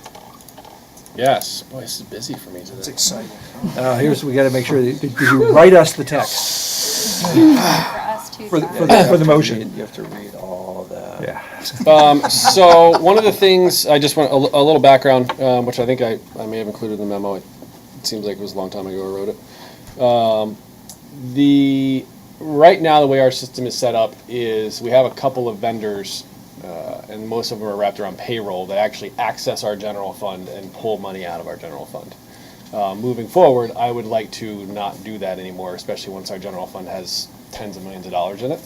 Yes, boy, this is busy for me today. It's exciting. Here's, we gotta make sure, that did you write us the text For us too, for John. the motion? You have to read all of that. Yeah. So one of the things, I just want a little background, which I think I may have included in the memo. It seems like it was a long time ago I wrote it. Right now, the way our system is set up is we have a couple of vendors, and most of them are wrapped around payroll, that actually access our general fund and pull money out of our general fund. Moving forward, I would like to not do that anymore, especially once our general fund has tens of millions of dollars in it.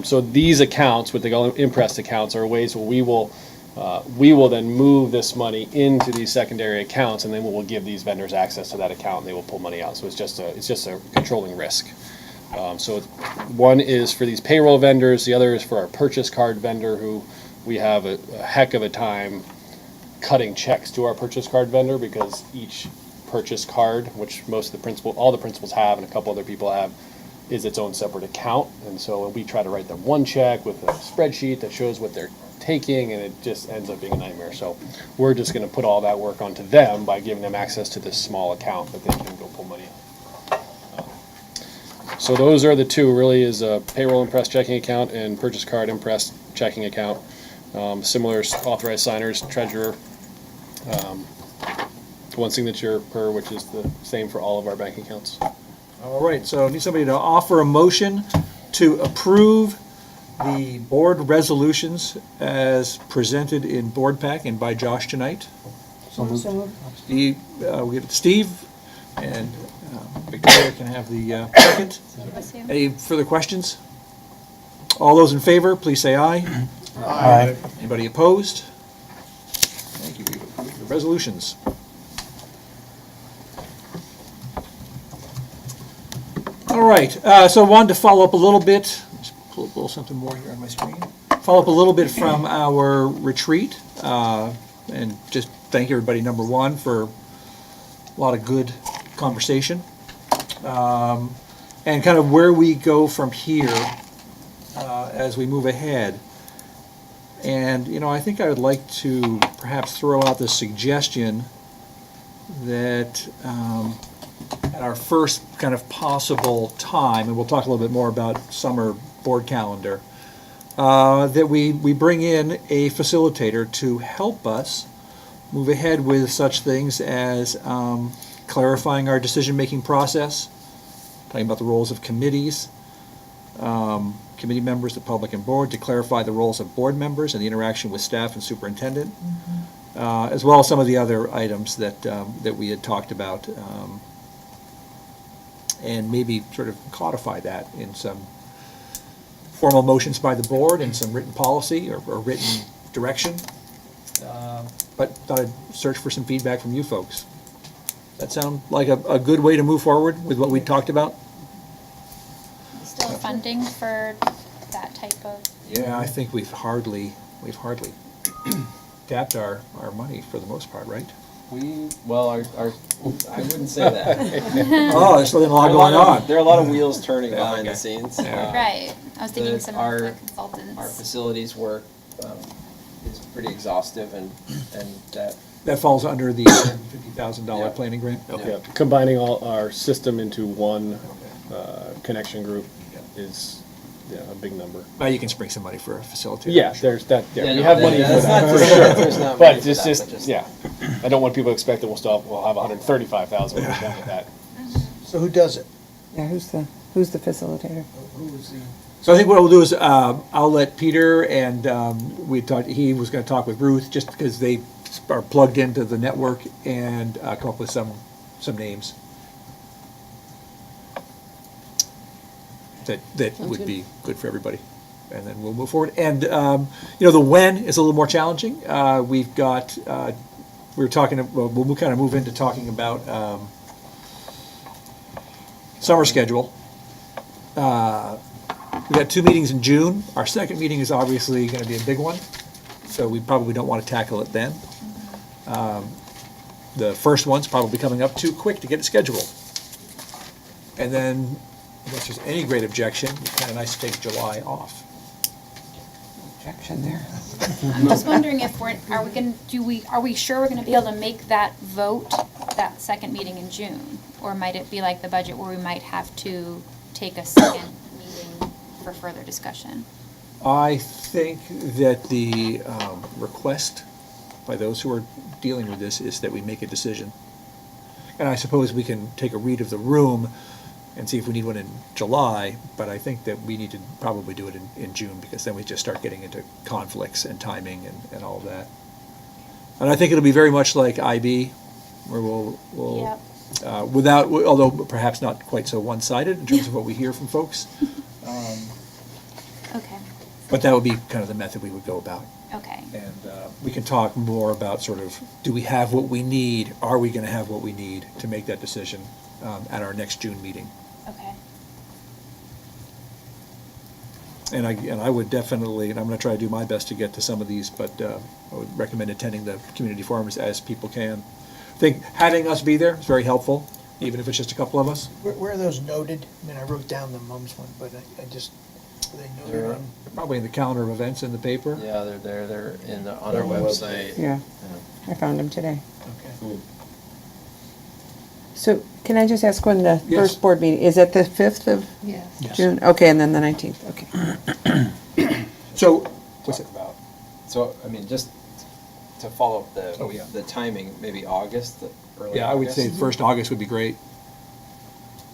So these accounts, what they call impressed accounts, are ways where we will then move this money into these secondary accounts, and then we will give these vendors access to that account, and they will pull money out. So it's just a controlling risk. So one is for these payroll vendors, the other is for our purchase card vendor, who we have a heck of a time cutting checks to our purchase card vendor, because each purchase card, which all the principals have and a couple other people have, is its own separate account. And so we try to write them one check with a spreadsheet that shows what they're taking, and it just ends up being a nightmare. So we're just going to put all that work onto them by giving them access to this small account that they can go pull money out. So those are the two, really, is a payroll impressed checking account and purchase card impressed checking account. Similar authorized signers, treasurer, one signature per, which is the same for all of our bank accounts. All right, so I need somebody to offer a motion to approve the board resolutions as presented in board pack and by Josh tonight. Steve, we get Steve, and Victoria can have the second. Any further questions? All those in favor, please say aye. Aye. Anybody opposed? Thank you. We've approved the resolutions. All right, so I wanted to follow up a little bit. Just pull up a little something more here on my screen. Follow up a little bit from our retreat, and just thank everybody, number one, for a lot of good conversation, and kind of where we go from here as we move ahead. And, you know, I think I would like to perhaps throw out the suggestion that at our first kind of possible time, and we'll talk a little bit more about summer board calendar, that we bring in a facilitator to help us move ahead with such things as clarifying our decision-making process, talking about the roles of committees, committee members, the public and board, to clarify the roles of board members and the interaction with staff and superintendent, as well as some of the other items that we had talked about, and maybe sort of codify that in some formal motions by the board and some written policy or written direction. But thought I'd search for some feedback from you folks. That sound like a good way to move forward with what we talked about? Still funding for that type of? Yeah, I think we've hardly tapped our money for the most part, right? Our I wouldn't say that. Oh, there's still a lot going on. There are a lot of wheels turning Yeah, behind okay. the scenes. Right, I was thinking some of our- the consultants. Our facilities work is pretty exhaustive, and That falls under the $50,000 Yeah. planning grant? Okay. Yeah, combining all our system into one connection group is a big number. Now you can spring some money for a facilitator. Yeah, there's that. Yeah, Yeah, we no, have money for that's that not for to say sure. that there's not money But for it's that, just but just- yeah. I don't want people to expect that we'll have 135,000 when we're done with that. So who does it? Yeah, who's the facilitator? So I think what we'll do is I'll let Peter and he was going to talk with Ruth just because they are plugged into the network and come up with some names that would good. be good for everybody. And then we'll move forward. And, the when is a little more challenging. We've got, we were talking, we'll kind of move into talking about summer schedule. We've got 2 meetings in June. Our second meeting is obviously going to be a big one, so we probably don't want to tackle it then. The first one's probably coming up too quick to get it scheduled. And then, unless there's any great objection, it's kind of nice to take July off. Objection there. I'm just wondering if are we sure we're gonna be able to make that vote, that second meeting in June? Or might it be like the budget where we might have to take a second meeting for further discussion? I think that the request by those who are dealing with this is that we make a decision. And I suppose we can take a read of the room and see if we need one in July, but I think that we need to probably do it in June, because then we just start getting into conflicts and timing and all of that. And I think it'll be very much like IB, where we'll Yep. without, although perhaps not quite so one-sided in terms of what we hear from folks. Okay, But that would be kind of the method we would go about. okay. And we can talk more about sort of, do we have what we need? Are we going to have what we need to make that decision at our next June meeting? Okay. And I would definitely, and I'm going to try to do my best to get to some of these, but I would recommend attending the community forums as people can. I think having us be there is very helpful, even if it's just a couple of us. Where are those noted? I mean, I wrote down the mums one, but I just, are they noted They're- on? Probably in the calendar of events in the paper. Yeah, they're there, they're on our website. Yeah, I found them today. Okay. So can I just ask when the Yes. first board meeting, is it the 5th of Yes. June? Okay, and then the 19th, okay. So, what's it about? So, I mean, just to follow up Oh, yeah. the timing, maybe August, early Yeah, I would say August? 1st August would be great.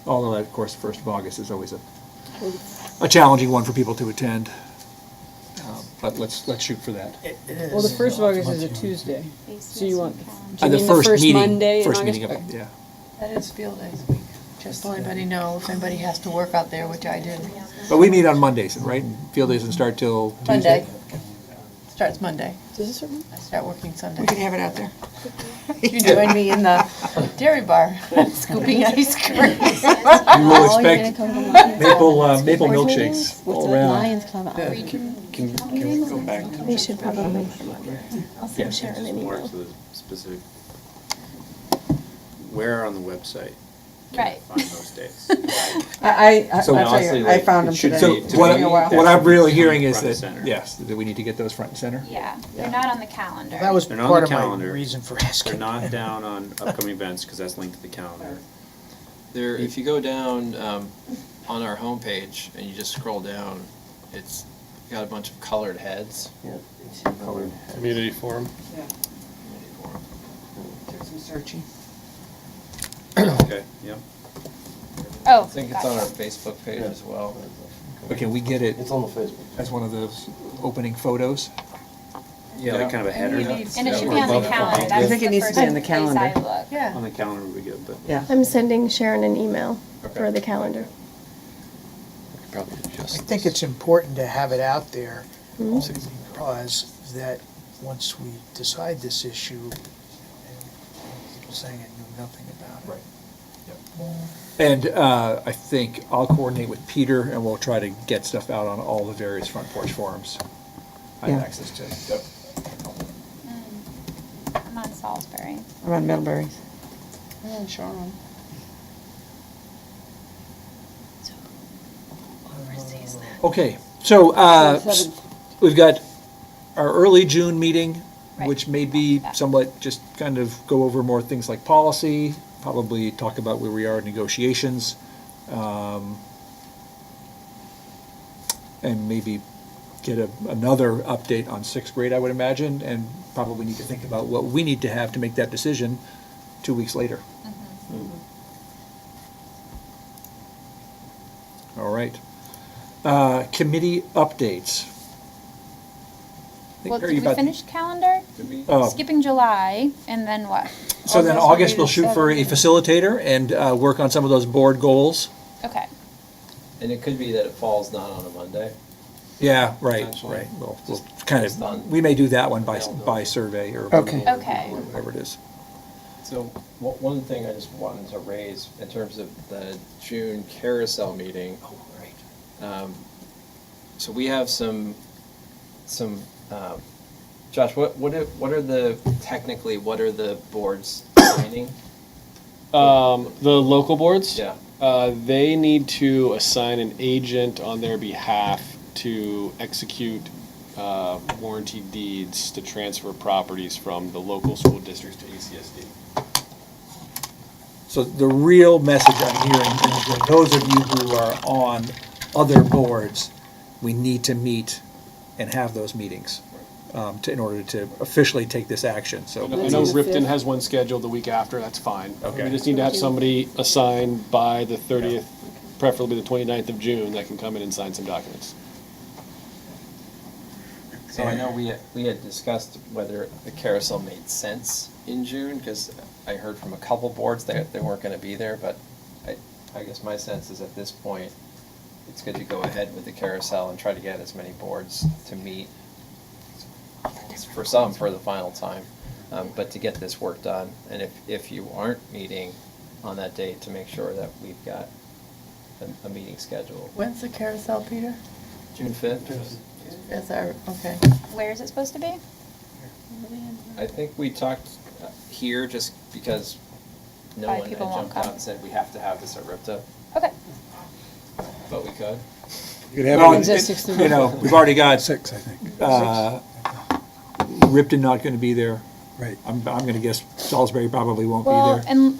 Although, of course, 1st of August is always a challenging one for people to attend. But let's shoot for that. It Well, the is. 1st of August is a Tuesday. So you want, do you The mean the first first meeting, Monday in first August? meeting of, yeah. That is field days week, just to let anybody know if anybody has to work out there, which I do. But we meet on Mondays, right? Field days doesn't start till Tuesday. Monday. Starts Monday. Does this start Monday? I start working Sunday. We can have it out there. You join me in the dairy bar, scooping ice cream. You will Oh, you're expect gonna come to Lions maple Board milkshakes meetings? What's all that? around. Lions Club. Can we go back to? We should probably, I'll Yeah. send Sharon an More email. to the specific, where on the website can I Right. find those dates? So I'll tell honestly, you, I like, found them it should today. be- So to what, me, what I'm really hearing is front and that, center. yes, that we need to get those front and center. Yeah, they're not on the calendar. That was They're not on part the of my calendar. reason for They're asking. not down on upcoming events, because that's linked to the calendar. There, if you go down on our homepage and you just scroll down, it's got a bunch of colored heads. Community forum. Do some searching. Okay, yep. Oh, I think it's on our gotcha. Facebook page as well. But can we get it It's on the Facebook. as one of those opening photos? Yeah, like kind of a header. And it should be on the calendar. I That's think it the needs to first be on the place calendar. I look. Yeah. On the calendar would be good, but. Yeah. I'm sending Sharon an email for Okay. the calendar. Probably I just. think it's important to have it out there, only because that once we decide this issue, and people saying I knew nothing about it. Right. And I think I'll coordinate with Peter, and we'll try to get stuff out on all the various front porch forums I have Yeah. access to. I'm on Salisbury. I'm on Middlebury. Yeah, sure. Okay, so Seventh. we've got our early June meeting, Right. which may be somewhat just kind of go over more things like policy, probably talk about where we are in negotiations, and maybe get another update on sixth grade, I would imagine, and probably need to think about what we need to have to make that decision 2 weeks later. All right. Committee updates. I think, Well, Mary, did you we about- finish calendar? Oh. Skipping July, and then what? So then August, we'll shoot for a facilitator and work on some of those board goals. Okay. And it could be that it falls not on a Monday. Yeah, right, Potentially. right. We'll kind based on of, we may do that one by availability. survey or Okay. Okay. whatever it is. So, one thing I just wanted to raise in terms of the June carousel meeting. so we have some, Josh, what are the, technically, what are the boards planning? The local boards? Yeah. They need to assign an agent on their behalf to execute warranty deeds to transfer properties from the local school districts to ACSD. So the real message I'm hearing is that those of you who are on other boards, we need to meet and have those meetings in order to officially take this action, so. I know Wednesday the Ripton 5th. has one scheduled the week after, that's fine. Okay. We just need to have somebody assigned by the 30th, preferably the 29th of June, that can come in and sign some documents. So I know we had discussed whether the carousel made sense in June, because I heard from a couple boards that they weren't gonna be there, but I guess my sense is at this point, it's good to go ahead with the carousel and try to get as many boards to meet, for some, for the final time, but to get this work done. And if you aren't meeting on that date, to make sure that we've got a meeting scheduled. When's the carousel, Peter? June 5th? That's our, okay. Where is it supposed to be? I think we talked here just because no Why one had people won't jumped out come. and said we have to have this at RIPTA, Okay. but we could. You could have Well, it Wednesday, it- 6th. you know, we've already got six, I think. Ripton not gonna be there. Right. I'm gonna guess Salisbury probably won't be Well, there. and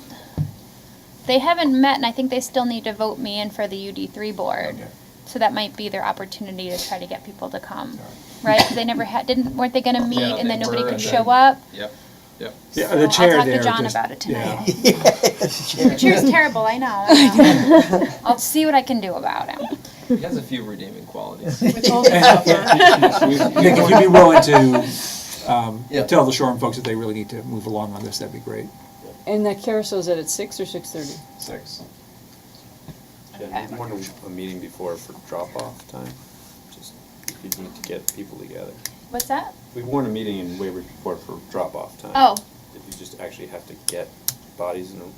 they haven't met, and I think they still need to vote me in for the UD3 board. Okay. So that might be their opportunity to try to get people to come, right? Because they never had, weren't they gonna meet Yeah, and then they nobody were, could and show then- up? Yep. Yeah, So the chair I'll there. talk to John just- about it tonight. yeah. The chair's terrible, I know. I'll see what I can do about him. He has a few redeeming qualities. Nick, if you'd be willing to tell the Shoreham folks that they really need to move along on this, that'd be great. And that carousel's at 6 or 6:30? 6. Okay. Yeah, want a meeting before for drop-off time, just if you need to get people together. What's that? We warn a meeting in Waverly before for drop-off time. Oh, If you just actually have to get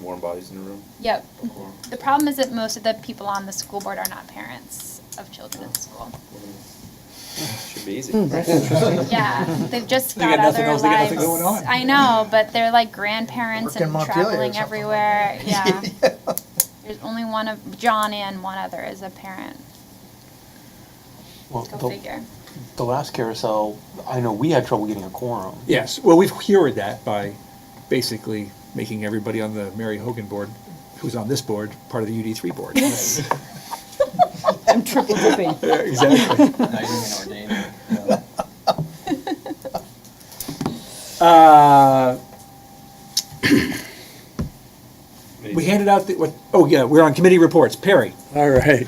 warm bodies in the room. yep. before. The problem is that most of the people on the school board are not parents of children in school. Should be easy. Yeah, they've just They got got nothing other else, they got lives. nothing going on. I know, but they're like grandparents Work in and Montpelier or traveling something. everywhere. Yeah. There's only one of John and one other is a parent. Well, Go figure. the last carousel, I know we had trouble getting a quorum. Yes, well, we've cured that by basically making everybody on the Mary Hogan board, who's on this board, part of the UD3 board. I'm triple dipping. Yeah, exactly. Knighting and ordaining. We handed out we're on committee reports. Perry. All right.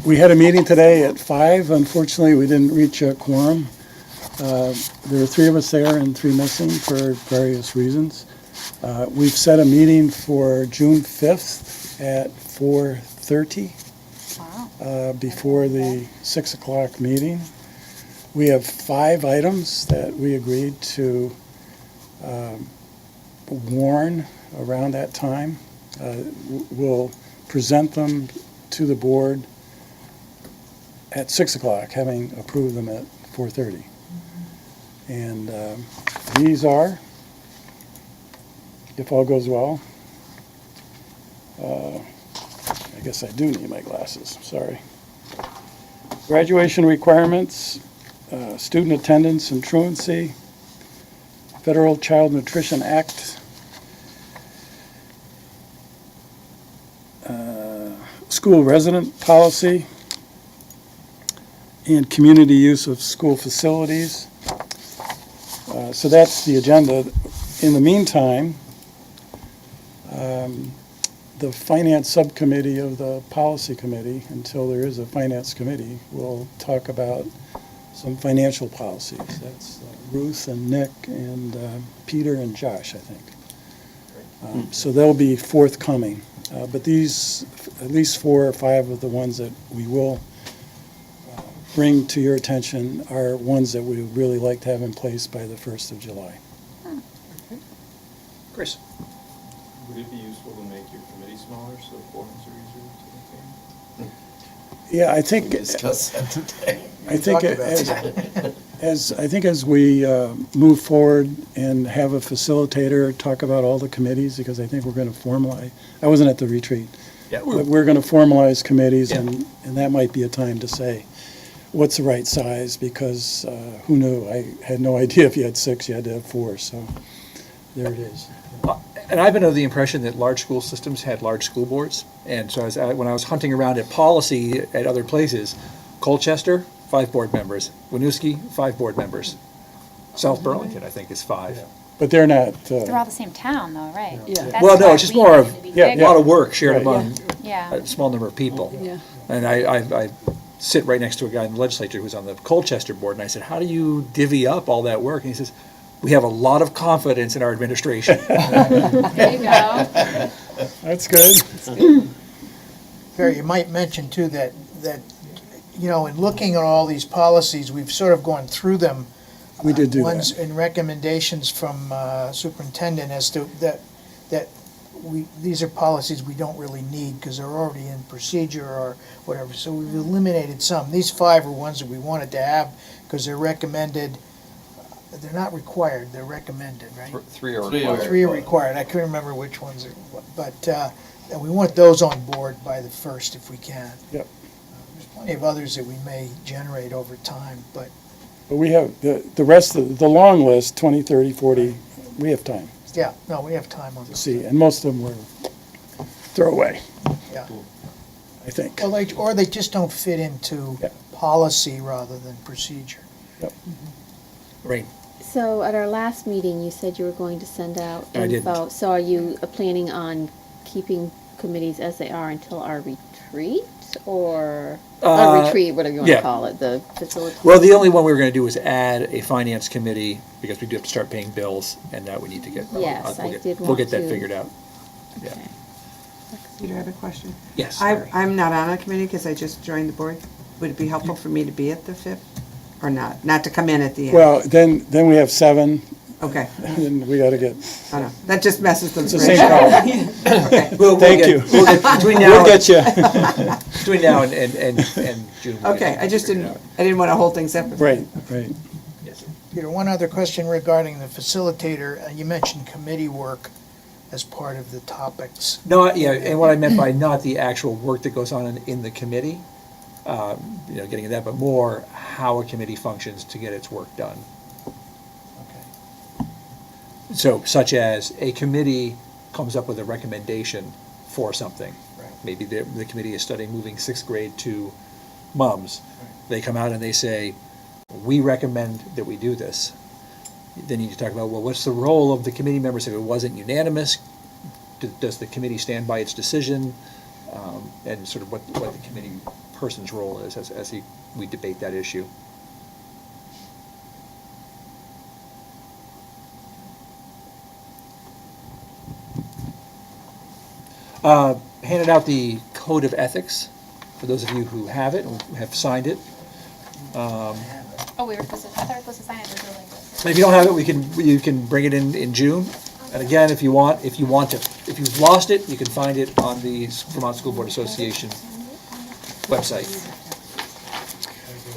We had a meeting today at 5. Unfortunately, we didn't reach a quorum. There were 3 of us there and 3 missing for various reasons. We've set a meeting for June 5th at 4:30 before the 6 o'clock meeting. We have 5 items that we agreed to warn around that time. We'll present them to the board at 6 o'clock, having approved them at 4:30. And these are, if all goes well, I guess I do need my glasses, sorry. Graduation requirements, student attendance and truancy, Federal Child Nutrition Act, school resident policy, and community use of school facilities. So that's the agenda. In the meantime, the finance subcommittee of the policy committee, until there is a finance committee, will talk about some financial policies. That's Ruth and Nick and Peter and Josh, I think. So they'll be forthcoming. But these, at least 4 or 5 of the ones that we will bring to your attention are ones that we would really like to have in place by the 1st of July. Chris. Would it be useful to make your committee smaller so forums are easier to Yeah, I think, Discuss that today. I think as we move forward and have a facilitator talk about all the committees, because I think we're going to formalize, I wasn't at the retreat, Yeah, but we're going to formalize committees, Yeah. and that might be a time to say, what's the right size, because who knew? I had no idea if you had 6, you had to have 4, so there it is. And I've been of the impression that large school systems had large school boards. And so when I was hunting around at policy at other places, Colchester, 5 board members. Winooski, 5 board members. South Burlington, I think, is 5. But they're not, They're all the same town though, right? Yeah. That's Well, no, why it's just we more need of to be Yeah, a bigger. lot of work shared Right. among Yeah. a small number of people. Yeah. And I sit right next to a guy in the legislature who's on the Colchester board, and I said, how do you divvy up all that work? And he says, we have a lot of confidence in our administration. There you go. that's good. Barry, you might mention too that, in looking at all these policies, we've sort of gone through them. We did do Ones that. and recommendations from superintendent as to that these are policies we don't really need because they're already in procedure or whatever. So we've eliminated some. These 5 are ones that we wanted to have because they're recommended. They're not required, they're recommended, right? 3 are Three are- required. 3 are required. I couldn't remember which ones are, but and we want those on board by the 1st if we can. Yep. There's plenty of others that we may generate over time, but But we have, the rest of, the long list, 20, 30, 40, we have time yeah, no, we have time on to those. see, and most of them were throwaway, Yeah. I think. Well, or they just don't fit into Yeah. policy rather than procedure. Rain. So at our last meeting, you said you were going to send out I didn't. info. So are you planning on keeping committees as they are until our retreat? Or, not retreat, whatever you want yeah. to call it, the facility? Well, the only one we were going to do was add a finance committee because we do have to start paying bills, and that we need to get. Yes, we'll I get- did We'll want get that to- figured out. Yeah. Okay. Peter, I have a question. Yes. I'm not on a committee because I just joined the board. Would it be helpful for me to be at the 5th or not? Not to come in at the end? Well, then we have 7, Okay, and then we gotta get, I know, that just messes with it's the the same problem. We'll Thank get- you. We'll get, between We'll now, get you. between now and June. we'll Okay, get I just figured didn't, out. I didn't want to hold things separate. Right, right. Yes. Peter, one other question regarding the facilitator. You mentioned committee work as part of the topics. No, yeah, and what I meant by not the actual work that goes on in the committee, getting at that, but more how a committee functions to get its work done. Okay. So, such as a committee comes up with a recommendation for something. Right. Maybe the committee is studying moving 6th grade to MUMS. They come out and they say, we recommend that we do this. Then you need to talk about, well, what's the role of the committee members if it wasn't unanimous? Does the committee stand by its decision? And sort of what the committee person's role is as we debate that issue. Handed out the code of ethics for those of you who have it and have signed it. Oh, we were supposed to, I thought we were supposed to sign it, there's a link. If you don't have it, you can bring it in June. And again, if you've lost it, you can find it on the Vermont School Board Association website.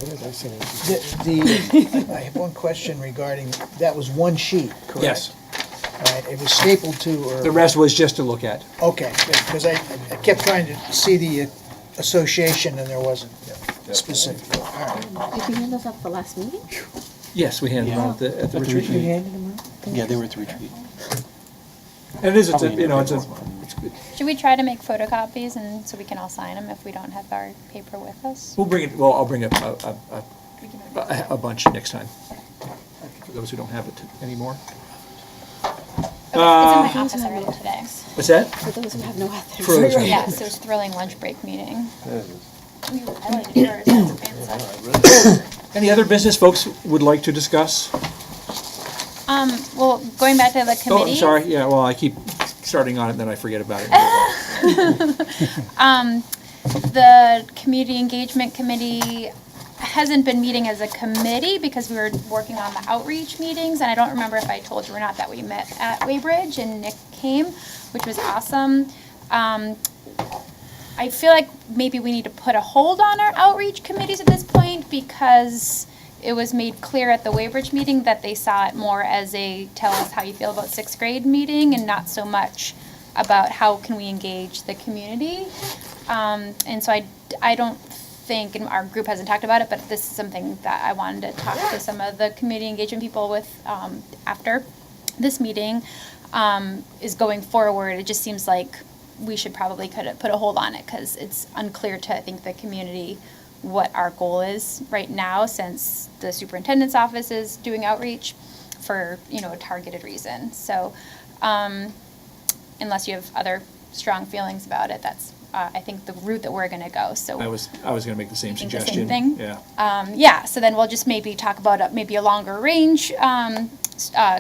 What did I say? I have one question regarding, that was one sheet, correct? Yes. All right, it was stapled to, or? The rest was just to look at. Okay, good, because I kept trying to see the association and there wasn't specific. All right. Did you hand those up for last meeting? Yes, we handed them out at the retreat. Yeah, they were at the retreat. And it is, it's Should we try to make photocopies and so we can all sign them if we don't have our paper with us? I'll bring a bunch next time, for those who don't have it anymore. It's in my office already today. What's that? For those who have no ethics. For those who- Yes, it was thrilling lunch break meeting. We highlighted yours, that's fancy. Any other business folks would like to discuss? Well, going back to the Oh, committee. I'm sorry, yeah, well, I keep starting on it, then I forget about it. The Community Engagement Committee hasn't been meeting as a committee because we were working on the outreach meetings, and I don't remember if I told you or not that we met at Waybridge and Nick came, which was awesome. I feel like maybe we need to put a hold on our outreach committees at this point because it was made clear at the Weybridge meeting that they saw it more as a tell us how you feel about sixth grade meeting and not so much about how can we engage the community. And so I don't think, and our group hasn't talked about it, but this is something that I wanted to talk to some of the community engagement people with after this meeting, is going forward. It just seems like we should probably put a hold on it because it's unclear to, I think, the community what our goal is right now since the superintendent's office is doing outreach for, a targeted reason. So unless you have other strong feelings about it, that's, I think, the route that we're going to go. So I was going to make the same think the suggestion. same thing? Yeah. Yeah, so then we'll just maybe talk about maybe a longer range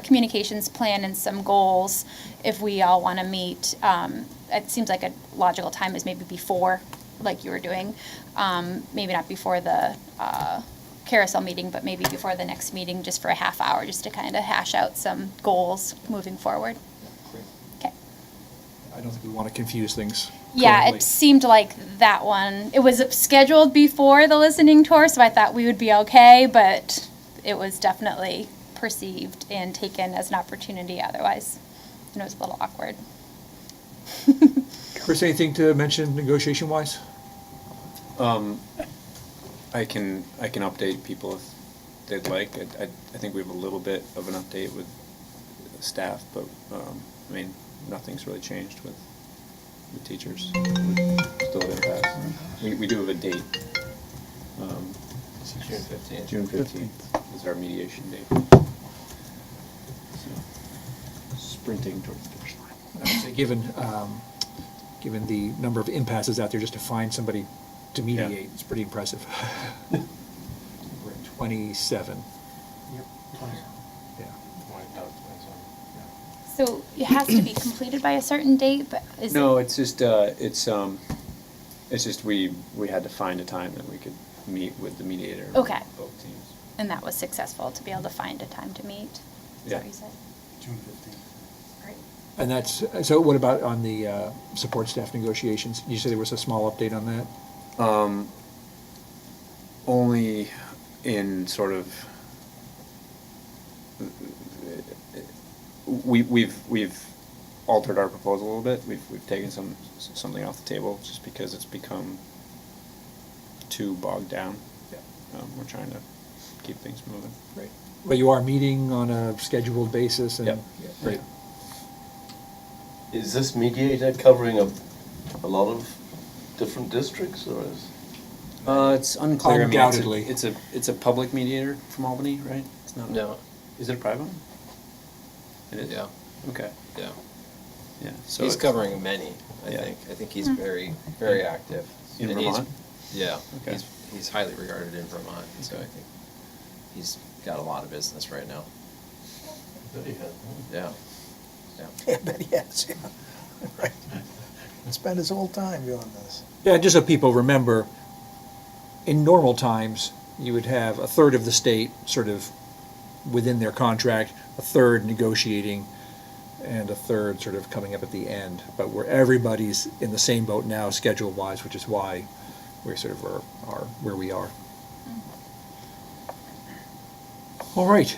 communications plan and some goals if we all want to meet. It seems like a logical time is maybe before, like you were doing. Maybe not before the carousel meeting, but maybe before the next meeting, just for a half hour, just to kind of hash out some goals moving forward. Okay. I don't think we want to confuse things. Yeah, currently. it seemed like that one, it was scheduled before the listening tour, so I thought we would be okay, but it was definitely perceived and taken as an opportunity otherwise. And it was a little awkward. Chris, anything to mention negotiation-wise? I can update people if they'd like. I think we have a little bit of an update with staff, but I mean, nothing's really changed with the teachers. We're still at impasse. We do have a date. June 15th. June 15th is our mediation date. So, sprinting towards the finish line. I would say given the number of impasses out there, just to find somebody to mediate, it's pretty impressive. We're at 27. Yep. Yeah. So it has to be completed by a certain date, but is No, it? it's just we had to find a time that we could meet with the mediator. of Okay. Both teams. And that was successful to be able to find a time to meet? Is that what you said? June 15th. Great. And that's, so what about on the support staff negotiations? You said there was a small update on that? Only in sort of, we've altered our proposal a little bit. We've taken something off the table just because it's become too bogged down. Yeah. We're trying to keep things moving. Right. But you are meeting on a scheduled basis and? Yep. Yeah, Great. Is this mediator covering a lot of different districts, or is? It's unclear. Undoubtedly. I mean, it's a public mediator from Albany, right? It's not. No. Is it a private one? It is. Yeah. Okay. Yeah. Yeah. So He's it's- covering many, I Yeah. think. I think he's very, very active. In And he's- Vermont? Yeah. Okay. He's highly regarded in Vermont, so I think he's got a lot of business right now. Yeah. Yeah. Yeah, I bet he has, yeah. Right. Spend his whole time doing this. Yeah, just so people remember, in normal times, you would have a third of the state sort of within their contract, a third negotiating, and a third sort of coming up at the end. But where everybody's in the same boat now, schedule-wise, which is why we sort of are where we are. All right.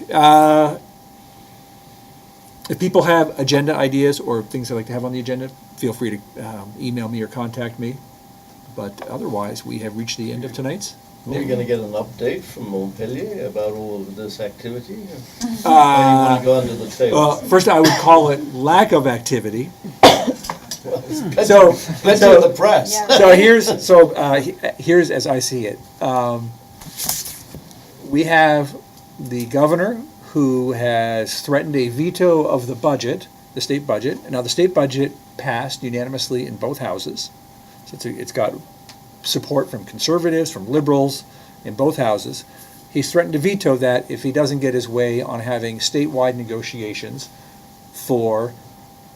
If people have agenda ideas or things they'd like to have on the agenda, feel free to email me or contact me. But otherwise, we have reached the end of tonight's. Are you gonna get an update from Montpellier about all of this activity? Or you Uh, wanna go under the table? Well, first I would call it lack of activity. Plenty So, of the press. here's as I see it. We have the governor who has threatened a veto of the budget, the state budget. Now, the state budget passed unanimously in both houses. So it's got support from conservatives, from liberals, in both houses. He's threatened to veto that if he doesn't get his way on having statewide negotiations for,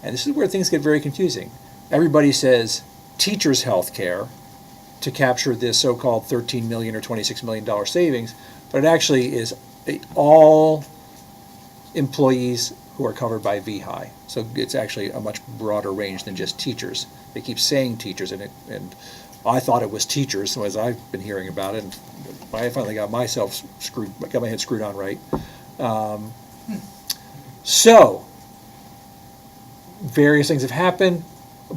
and this is where things get very confusing. Everybody says teachers' health care to capture this so-called $13 million or $26 million savings, but it actually is all employees who are covered by VHI. So it's actually a much broader range than just teachers. They keep saying teachers, and I thought it was teachers, so as I've been hearing about it, and I finally got my head screwed on right. So, various things have happened.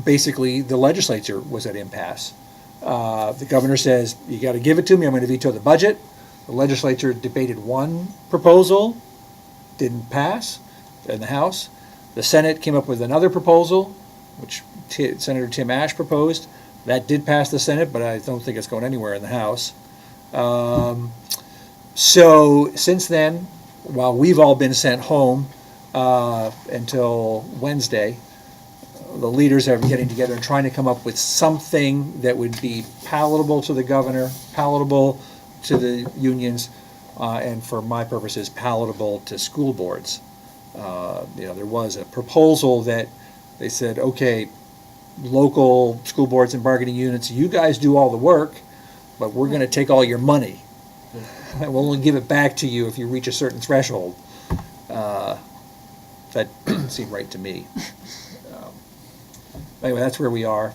Basically, the legislature was at impasse. The governor says, you got to give it to me, I'm going to veto the budget. The legislature debated one proposal, didn't pass in the House. The Senate came up with another proposal, which Senator Tim Ash proposed. That did pass the Senate, but I don't think it's going anywhere in the House. So since then, while we've all been sent home until Wednesday, the leaders are getting together and trying to come up with something that would be palatable to the governor, palatable to the unions, and for my purposes, palatable to school boards. There was a proposal that they said, okay, local school boards and bargaining units, you guys do all the work, but we're going to take all your money. And we'll only give it back to you if you reach a certain threshold. That didn't seem right to me. Anyway, that's where we are.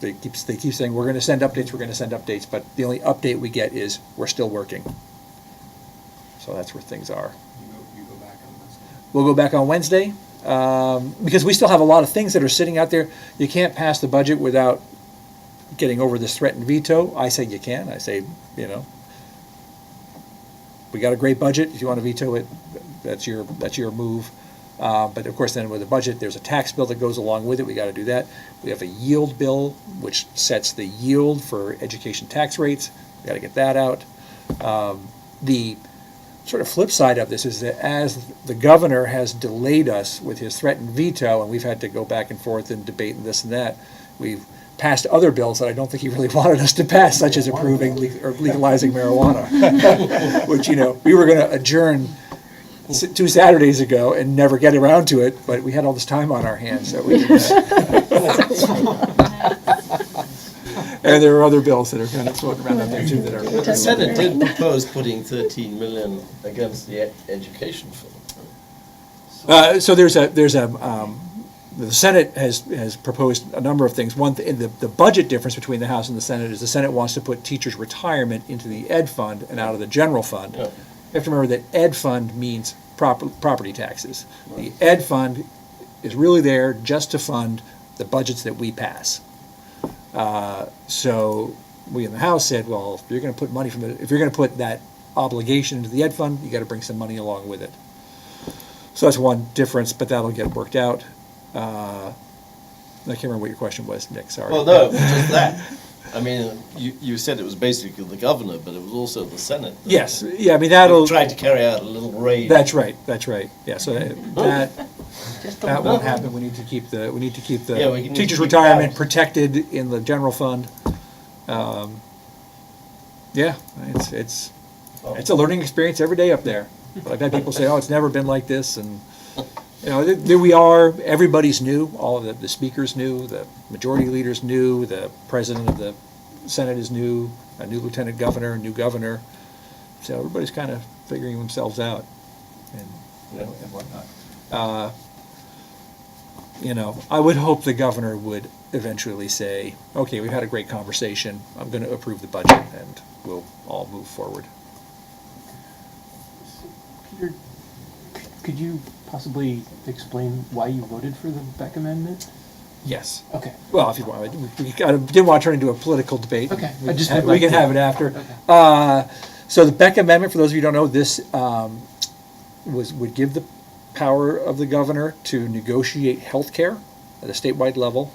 They keep saying, we're going to send updates, but the only update we get is we're still working. So that's where things are. We'll go back on Wednesday, because we still have a lot of things that are sitting out there. You can't pass the budget without getting over this threatened veto. I say you can. I say, we got a great budget. If you want to veto it, that's your move. But of course, then with the budget, there's a tax bill that goes along with it. We got to do that. We have a yield bill, which sets the yield for education tax rates. We got to get that out. The sort of flip side of this is that as the governor has delayed us with his threatened veto, and we've had to go back and forth and debate and this and that, we've passed other bills that I don't think he really wanted us to pass, such as approving or legalizing marijuana, which, we were going to adjourn 2 Saturdays ago and never get around to it, but we had all this time on our hands, so we did that. And there are other bills that are kind of floating around out there too that are. The Senate did propose putting 13 million against the education fund. So the Senate has proposed a number of things. One, the budget difference between the House and the Senate is the Senate wants to put teachers' retirement into the ed fund and out of the general fund. Yeah. You have to remember that ed fund means property taxes. The ed fund is really there just to fund the budgets that we pass. So we in the House said, well, if you're going to put that obligation into the ed fund, you got to bring some money along with it. So that's one difference, but that'll get worked out. I can't remember what your question was, Nick. Sorry. Well, no, just that. I mean, you said it was basically the governor, but it was also the Senate. Yes. Yeah. I mean, that'll tried to carry out a little raid. That's right. Yeah. So that won't happen. We need to keep the teachers' retirement protected in the general fund. It's a learning experience every day up there. I've had people say, "Oh, it's never been like this," and there we are. Everybody's new. All of the speakers new. The majority leaders new. The president of the Senate is new. A new lieutenant governor. A new governor. So everybody's kind of figuring themselves out, and whatnot. I would hope the governor would eventually say, "Okay, we've had a great conversation. I'm going to approve the budget, and we'll all move forward." Peter, could you possibly explain why you voted for the Beck Amendment? Yes. Okay. Well, if you want, we didn't want to turn into a political debate. Okay. We can have it after. Okay. So the Beck Amendment, for those of you who don't know, this would give the power of the governor to negotiate health care at a statewide level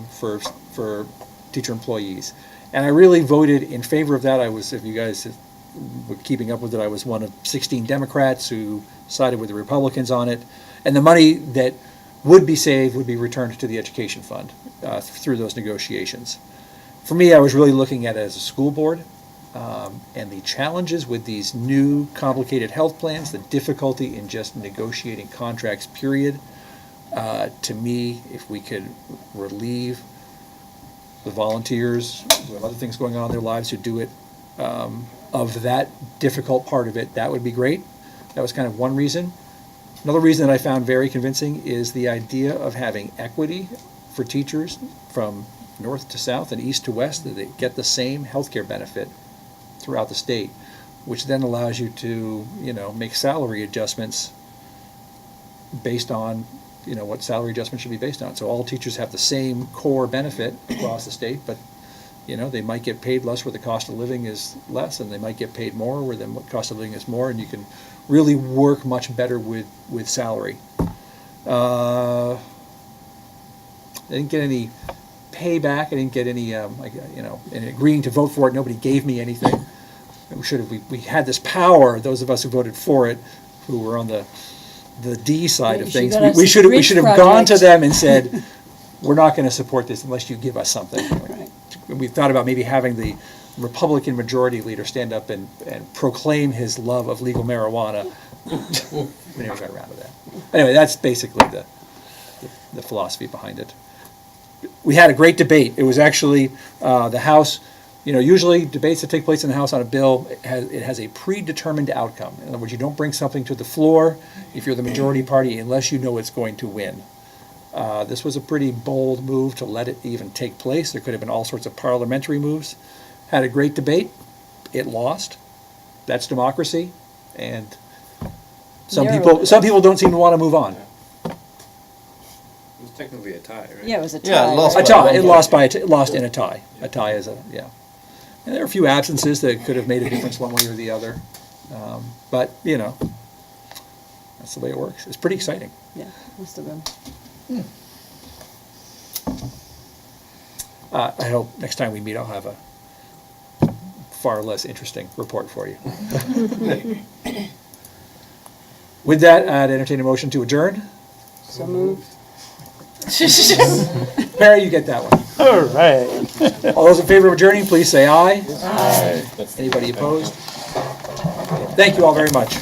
for teacher employees. And I really voted in favor of that. If you guys were keeping up with it, I was one of 16 Democrats who sided with the Republicans on it. And the money that would be saved would be returned to the education fund through those negotiations. For me, I was really looking at it as a school board. And the challenges with these new complicated health plans, the difficulty in just negotiating contracts, period. To me, if we could relieve the volunteers who have other things going on in their lives who do it, of that difficult part of it, that would be great. That was kind of one reason. Another reason that I found very convincing is the idea of having equity for teachers from north to south and east to west, that they get the same healthcare benefit throughout the state, which then allows you to, make salary adjustments based on, what salary adjustment should be based on. So all teachers have the same core benefit across the state, but, they might get paid less where the cost of living is less, and they might get paid more where the cost of living is more, and you can really work much better with salary. I didn't get any payback. I didn't get any, in agreeing to vote for it, nobody gave me anything. We had this power, those of us who voted for it, who were on the D side Yeah, of you things. got us We a should bridge have gone to project. them and said, we're not going to support this unless you give us something. Right. We thought about maybe having the Republican majority leader stand up and proclaim his love of legal marijuana. We never got around to that. Anyway, that's basically the philosophy behind it. We had a great debate. It was actually the House, usually debates that take place in the House on a bill, it has a predetermined outcome. In other words, you don't bring something to the floor if you're the majority party unless you know it's going to win. This was a pretty bold move to let it even take place. There could have been all sorts of parliamentary moves. Had a great debate. It lost. That's democracy. And some people don't seem to want to move on. It was technically a tie, right? Yeah, it was a tie. Yeah, it lost A by tie. one It vote. lost in a tie. A tie is yeah. And there are a few absences that could have made a difference one way or the other. But, that's the way it works. It's pretty exciting. Yeah, must have been. I hope next time we meet, I'll have a far less interesting report for you. With that, I'd entertain a motion to adjourn. So moved. Barry, you get that one. All right. All those in favor of adjourning, please say aye. Aye. Anybody opposed? Thank you all very much.